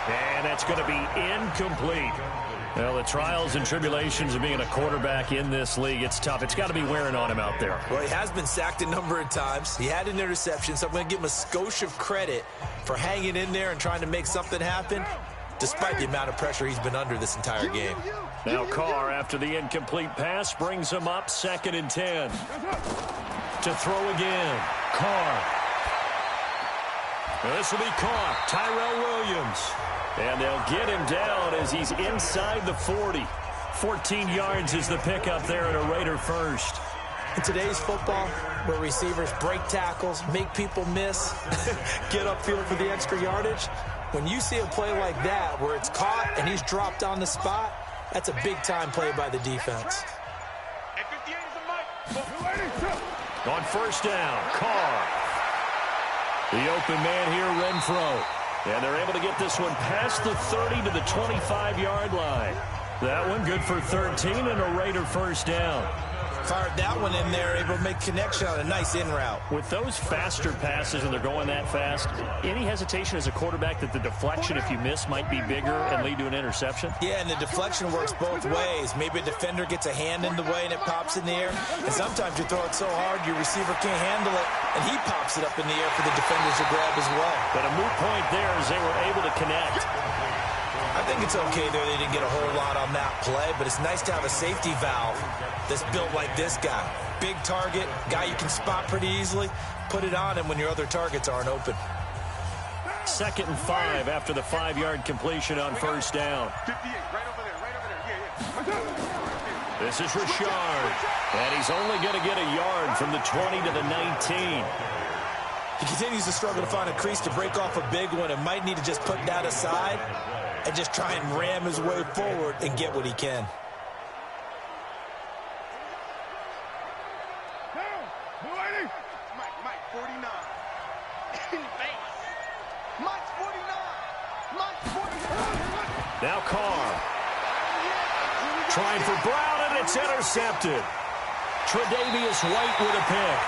And that's going to be incomplete. Well, the trials and tribulations of being a quarterback in this league, it's tough. It's got to be wearing on him out there. Well, he has been sacked a number of times. He had an interception, so I'm going to give him a skosh of credit for hanging in there and trying to make something happen, despite the amount of pressure he's been under this entire game. Now Carr, after the incomplete pass, brings him up 2nd and 10. To throw again. Carr. This will be caught. Tyrell Williams. And they'll get him down as he's inside the 40. 14 yards is the pickup there at a Raider first. In today's football, where receivers break tackles, make people miss, get upfield for the extra yardage, when you see a play like that where it's caught and he's dropped on the spot, that's a big-time play by the defense. On first down, Carr. The open man here, Renfro. And they're able to get this one past the 30 to the 25-yard line. That one good for 13 and a Raider first down. Fired that one in there, able to make connection on a nice in route. With those faster passes and they're going that fast, any hesitation as a quarterback that the deflection, if you miss, might be bigger and lead to an interception? Yeah, and the deflection works both ways. Maybe a defender gets a hand in the way and it pops in the air. And sometimes you throw it so hard your receiver can't handle it, and he pops it up in the air for the defenders to grab as well. But a moot point there as they were able to connect. I think it's okay there they didn't get a whole lot on that play, but it's nice to have a safety valve that's built like this guy. Big target, guy you can spot pretty easily. Put it on him when your other targets aren't open. 2nd and 5 after the 5-yard completion on first down. 58, right over there, yeah. This is Richard, and he's only going to get a yard from the 20 to the 19. He continues to struggle to find a crease to break off a big one and might need to just put that aside and just try and ram his way forward and get what he can. Mike, 49. In face. Mike's 49. Mike's 49. Now Carr. Trying for Brown, and it's intercepted. Tre'Davious White with a pick.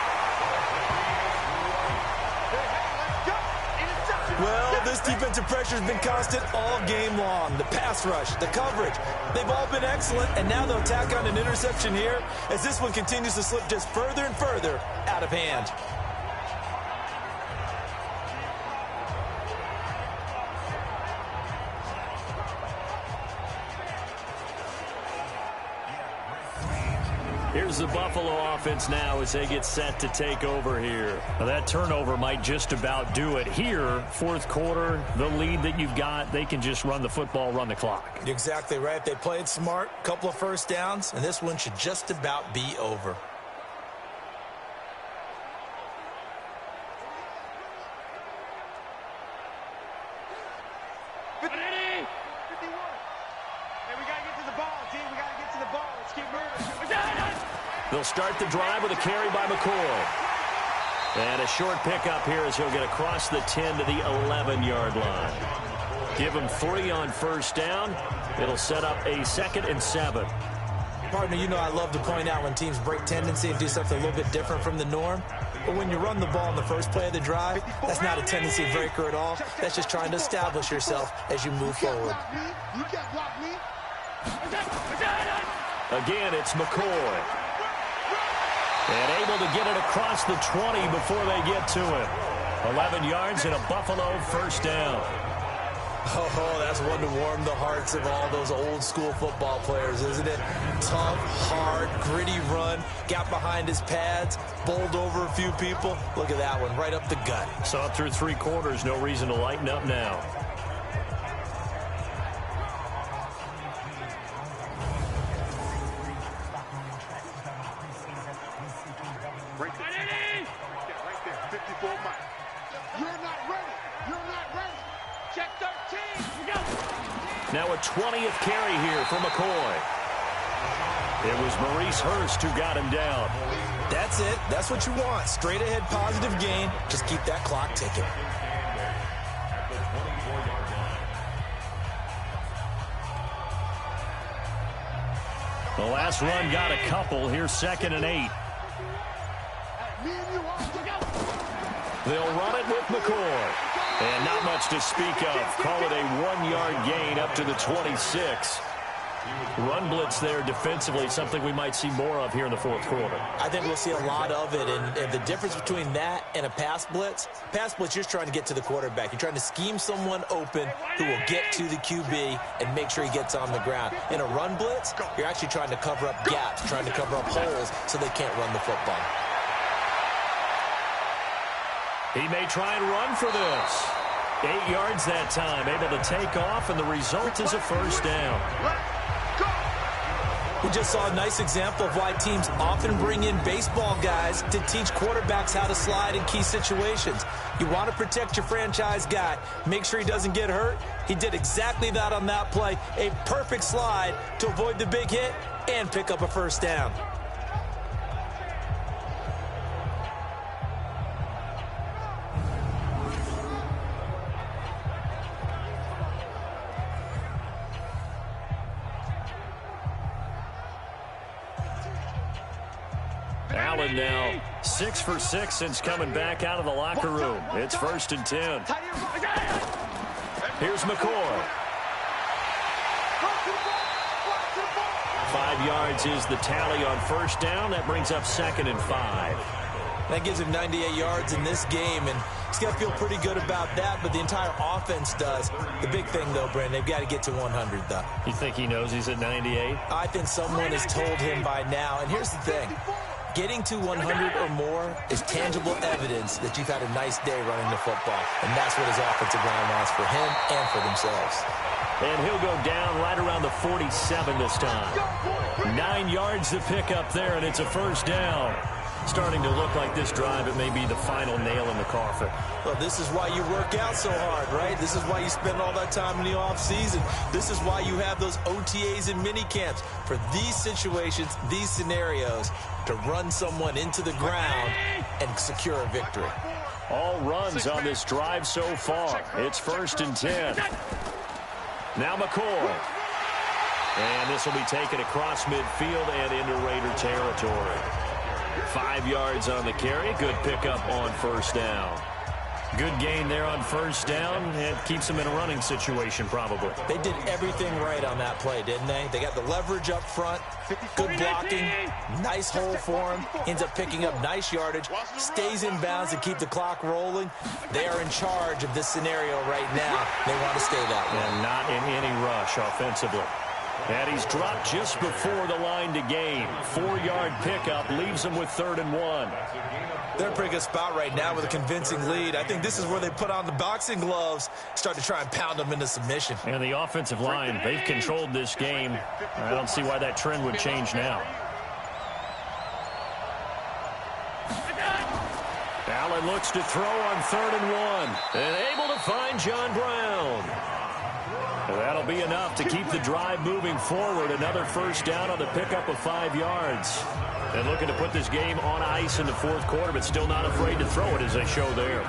Well, this defensive pressure has been constant all game long. The pass rush, the coverage, they've all been excellent, and now they'll tack on an interception here as this one continues to slip just further and further out of hand. Here's the Buffalo offense now as they get set to take over here. Now that turnover might just about do it. Here, 4th quarter, the lead that you've got, they can just run the football, run the clock. You're exactly right. They played smart, couple of first downs, and this one should just about be over. They'll start the drive with a carry by McCoy. And a short pickup here as he'll get across the 10 to the 11-yard line. Give him 3 on first down. It'll set up a 2nd and 7. Partner, you know I love to point out when teams break tendency and do something a little bit different from the norm. But when you run the ball in the first play of the drive, that's not a tendency breaker at all. That's just trying to establish yourself as you move forward. You can't block me. Again, it's McCoy. And able to get it across the 20 before they get to him. 11 yards and a Buffalo first down. Oh, that's one to warm the hearts of all those old school football players, isn't it? Tough, hard, gritty run, got behind his pads, bowled over a few people. Look at that one, right up the gut. Saw it through 3 quarters, no reason to lighten up now. Right there, 54 Mike. You're not ready. You're not ready. Check 13. We go. Now a 20th carry here for McCoy. It was Maurice Hurst who got him down. That's it. That's what you want. Straight ahead positive gain. Just keep that clock ticking. The last run got a couple. Here's 2nd and 8. They'll run it with McCoy. And not much to speak of. Call it a 1-yard gain up to the 26. Run blitz there defensively, something we might see more of here in the 4th quarter. I think we'll see a lot of it, and the difference between that and a pass blitz, you're just trying to get to the quarterback. You're trying to scheme someone open who will get to the QB and make sure he gets on the ground. In a run blitz, you're actually trying to cover up gaps, trying to cover up holes so they can't run the football. He may try and run for this. 8 yards that time, able to take off, and the result is a first down. We just saw a nice example of why teams often bring in baseball guys to teach quarterbacks how to slide in key situations. You want to protect your franchise guy. Make sure he doesn't get hurt. He did exactly that on that play. A perfect slide to avoid the big hit and pick up a first down. Allen now 6 for 6 since coming back out of the locker room. It's 1st and 10. Here's McCoy. 5 yards is the tally on first down. That brings up 2nd and 5. That gives him 98 yards in this game, and he's got to feel pretty good about that, but the entire offense does. The big thing, though, Brandon, they've got to get to 100, though. You think he knows he's at 98? I think someone has told him by now, and here's the thing. Getting to 100 or more is tangible evidence that you've had a nice day running the football, and that's what his offensive line wants for him and for themselves. And he'll go down right around the 47 this time. 9 yards to pick up there, and it's a first down. Starting to look like this drive, it may be the final nail in the coffin. Well, this is why you work out so hard, right? This is why you spend all that time in the offseason. This is why you have those OTAs and mini camps for these situations, these scenarios, to run someone into the ground and secure a victory. All runs on this drive so far. It's 1st and 10. Now McCoy. And this will be taken across midfield and into Raider territory. 5 yards on the carry. Good pickup on first down. Good gain there on first down. It keeps them in a running situation, probably. They did everything right on that play, didn't they? They got the leverage up front, good blocking, nice hole for him, ends up picking up nice yardage, stays in bounds to keep the clock rolling. They are in charge of this scenario right now. They want to stay that way. And not in any rush offensively. And he's dropped just before the line to gain. 4-yard pickup leaves him with 3rd and 1. They're in a pretty good spot right now with a convincing lead. I think this is where they put on the boxing gloves, start to try and pound them into submission. And the offensive line, they've controlled this game. I don't see why that trend would change now. Allen looks to throw on 3rd and 1. And able to find John Brown. That'll be enough to keep the drive moving forward. Another first down on the pickup of 5 yards. And looking to put this game on ice in the 4th quarter, but still not afraid to throw it as they show there.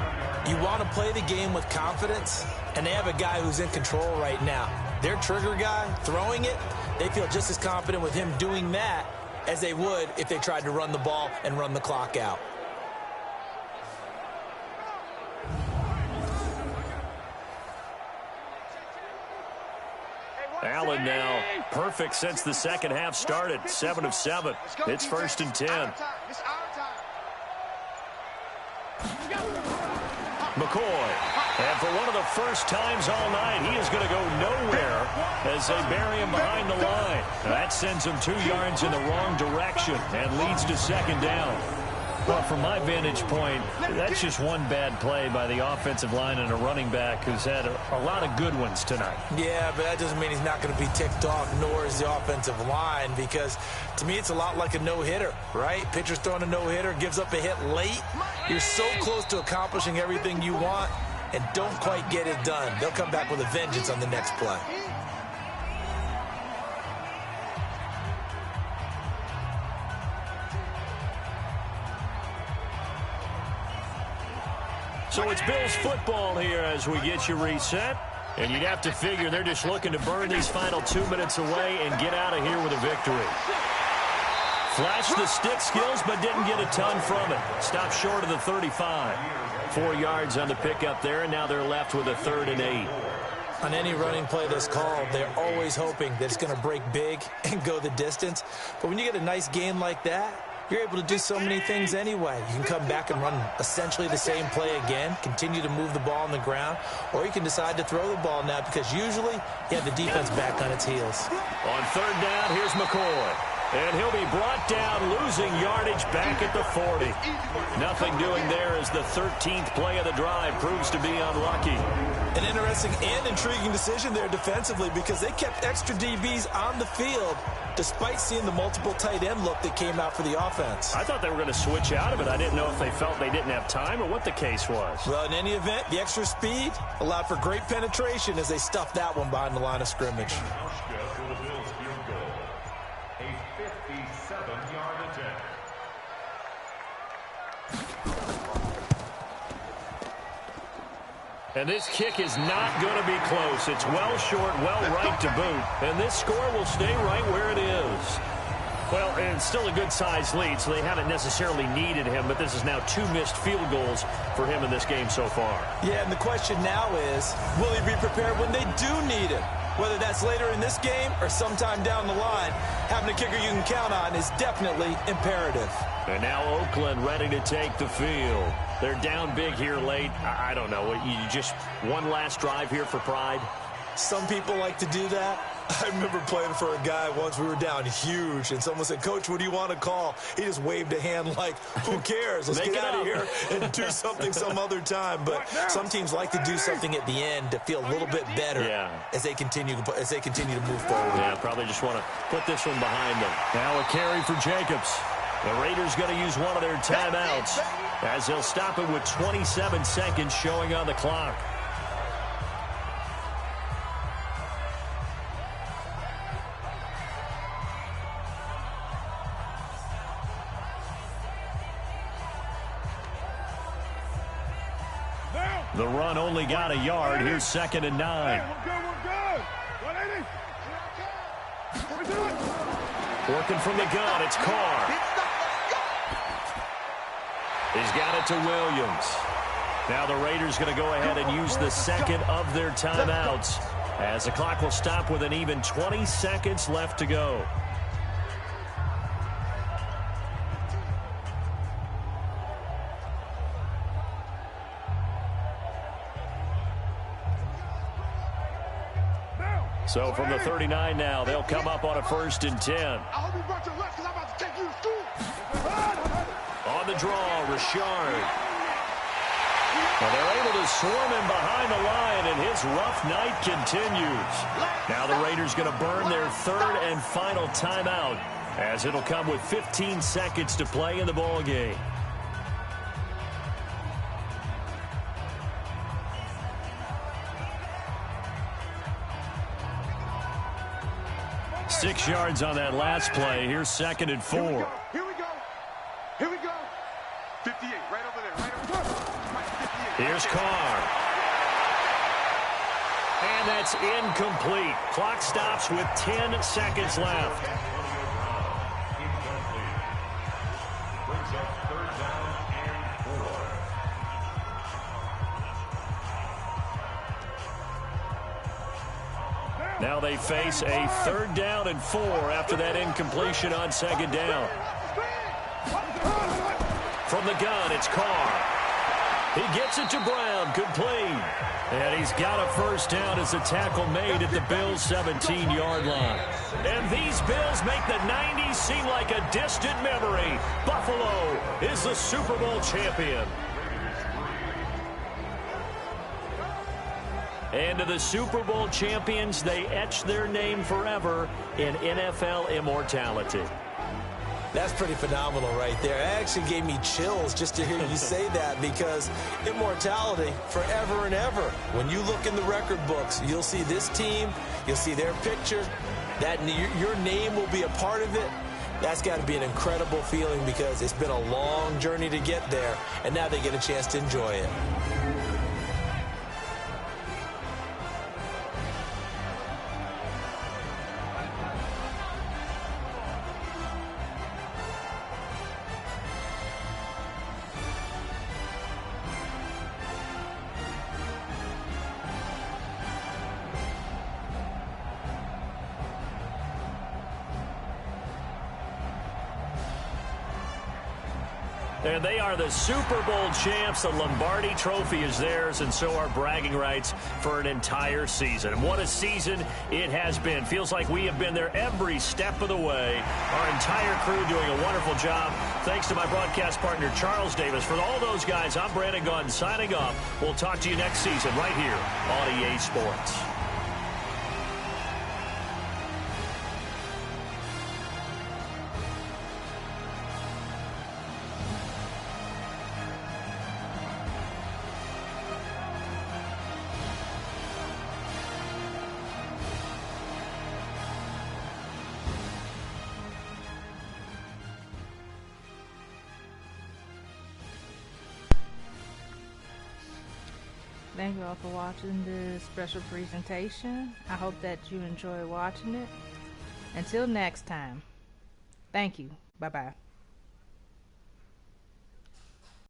You want to play the game with confidence, and they have a guy who's in control right now. Their trigger guy, throwing it, they feel just as confident with him doing that as they would if they tried to run the ball and run the clock out. Allen now perfect since the second half started. 7 of 7. It's 1st and 10. McCoy. And for one of the first times all night, he is going to go nowhere as they bury him behind the line. That sends him 2 yards in the wrong direction and leads to 2nd down. Well, from my vantage point, that's just one bad play by the offensive line and a running back who's had a lot of good ones tonight. Yeah, but that doesn't mean he's not going to be ticked off, nor is the offensive line, because to me it's a lot like a no-hitter, right? Pitcher's throwing a no-hitter, gives up a hit late. You're so close to accomplishing everything you want and don't quite get it done. They'll come back with a vengeance on the next play. So it's Bills football here as we get you reset. And you'd have to figure they're just looking to burn these final 2 minutes away and get out of here with a victory. Flashed the stick skills, but didn't get a ton from it. Stopped short of the 35. 4 yards on the pickup there, and now they're left with a 3rd and 8. On any running play that's called, they're always hoping that it's going to break big and go the distance. But when you get a nice game like that, you're able to do so many things anyway. You can come back and run essentially the same play again, continue to move the ball on the ground, or you can decide to throw the ball now because usually you have the defense back on its heels. On 3rd down, here's McCoy. And he'll be brought down, losing yardage back at the 40. Nothing doing there as the 13th play of the drive proves to be unlucky. An interesting and intriguing decision there defensively because they kept extra DBs on the field despite seeing the multiple tight end look that came out for the offense. I thought they were going to switch out of it. I didn't know if they felt they didn't have time or what the case was. Well, in any event, the extra speed allowed for great penetration as they stuffed that one behind the line of scrimmage. And this kick is not going to be close. It's well short, well right to boot. And this score will stay right where it is. Well, it's still a good-sized lead, so they haven't necessarily needed him, but this is now 2 missed field goals for him in this game so far. Yeah, and the question now is, will he be prepared when they do need him? Whether that's later in this game or sometime down the line, having a kicker you can count on is definitely imperative. And now Oakland ready to take the field. They're down big here late. I don't know. You just one last drive here for pride? Some people like to do that. I remember playing for a guy once. We were down huge, and someone said, "Coach, what do you want to call?" He just waved a hand like, who cares? Let's get out of here and do something some other time. But some teams like to do something at the end to feel a little bit better as they continue to move forward. Yeah, probably just want to put this one behind them. Now a carry for Jacobs. The Raiders going to use one of their timeouts as they'll stop it with 27 seconds showing on the clock. The run only got a yard. Here's 2nd and 9. Working from the gun, it's Carr. He's got it to Williams. Now the Raiders going to go ahead and use the second of their timeouts as the clock will stop with an even 20 seconds left to go. So from the 39 now, they'll come up on a 1st and 10. On the draw, Richard. Well, they're able to swarm him behind the line, and his rough night continues. Now the Raiders going to burn their 3rd and final timeout as it'll come with 15 seconds to play in the ball game. Six yards on that last play. Here's 2nd and 4. Here we go. Here we go. 58, right over there. Right over there. Here's Carr. And that's incomplete. Clock stops with 10 seconds left. Brings up 3rd down and 4. Now they face a 3rd down and 4 after that incompletion on 2nd down. From the gun, it's Carr. He gets it to Brown, complete. And he's got a 1st down as the tackle made at the Bills' 17-yard line. And these Bills make the 90s seem like a distant memory. Buffalo is the Super Bowl champion. And to the Super Bowl champions, they etch their name forever in NFL immortality. That's pretty phenomenal right there. It actually gave me chills just to hear you say that because immortality forever and ever. When you look in the record books, you'll see this team, you'll see their picture, that your name will be a part of it. That's got to be an incredible feeling because it's been a long journey to get there, and now they get a chance to enjoy it. And they are the Super Bowl champs. The Lombardi Trophy is theirs, and so are bragging rights for an entire season. And what a season it has been. Feels like we have been there every step of the way. Our entire crew doing a wonderful job. Thanks to my broadcast partner, Charles Davis. For all those guys, I'm Brandon Gaudin signing off. We'll talk to you next season right here on EA Sports. Thank you all for watching this special presentation. I hope that you enjoy watching it. Until next time, thank you. Bye-bye.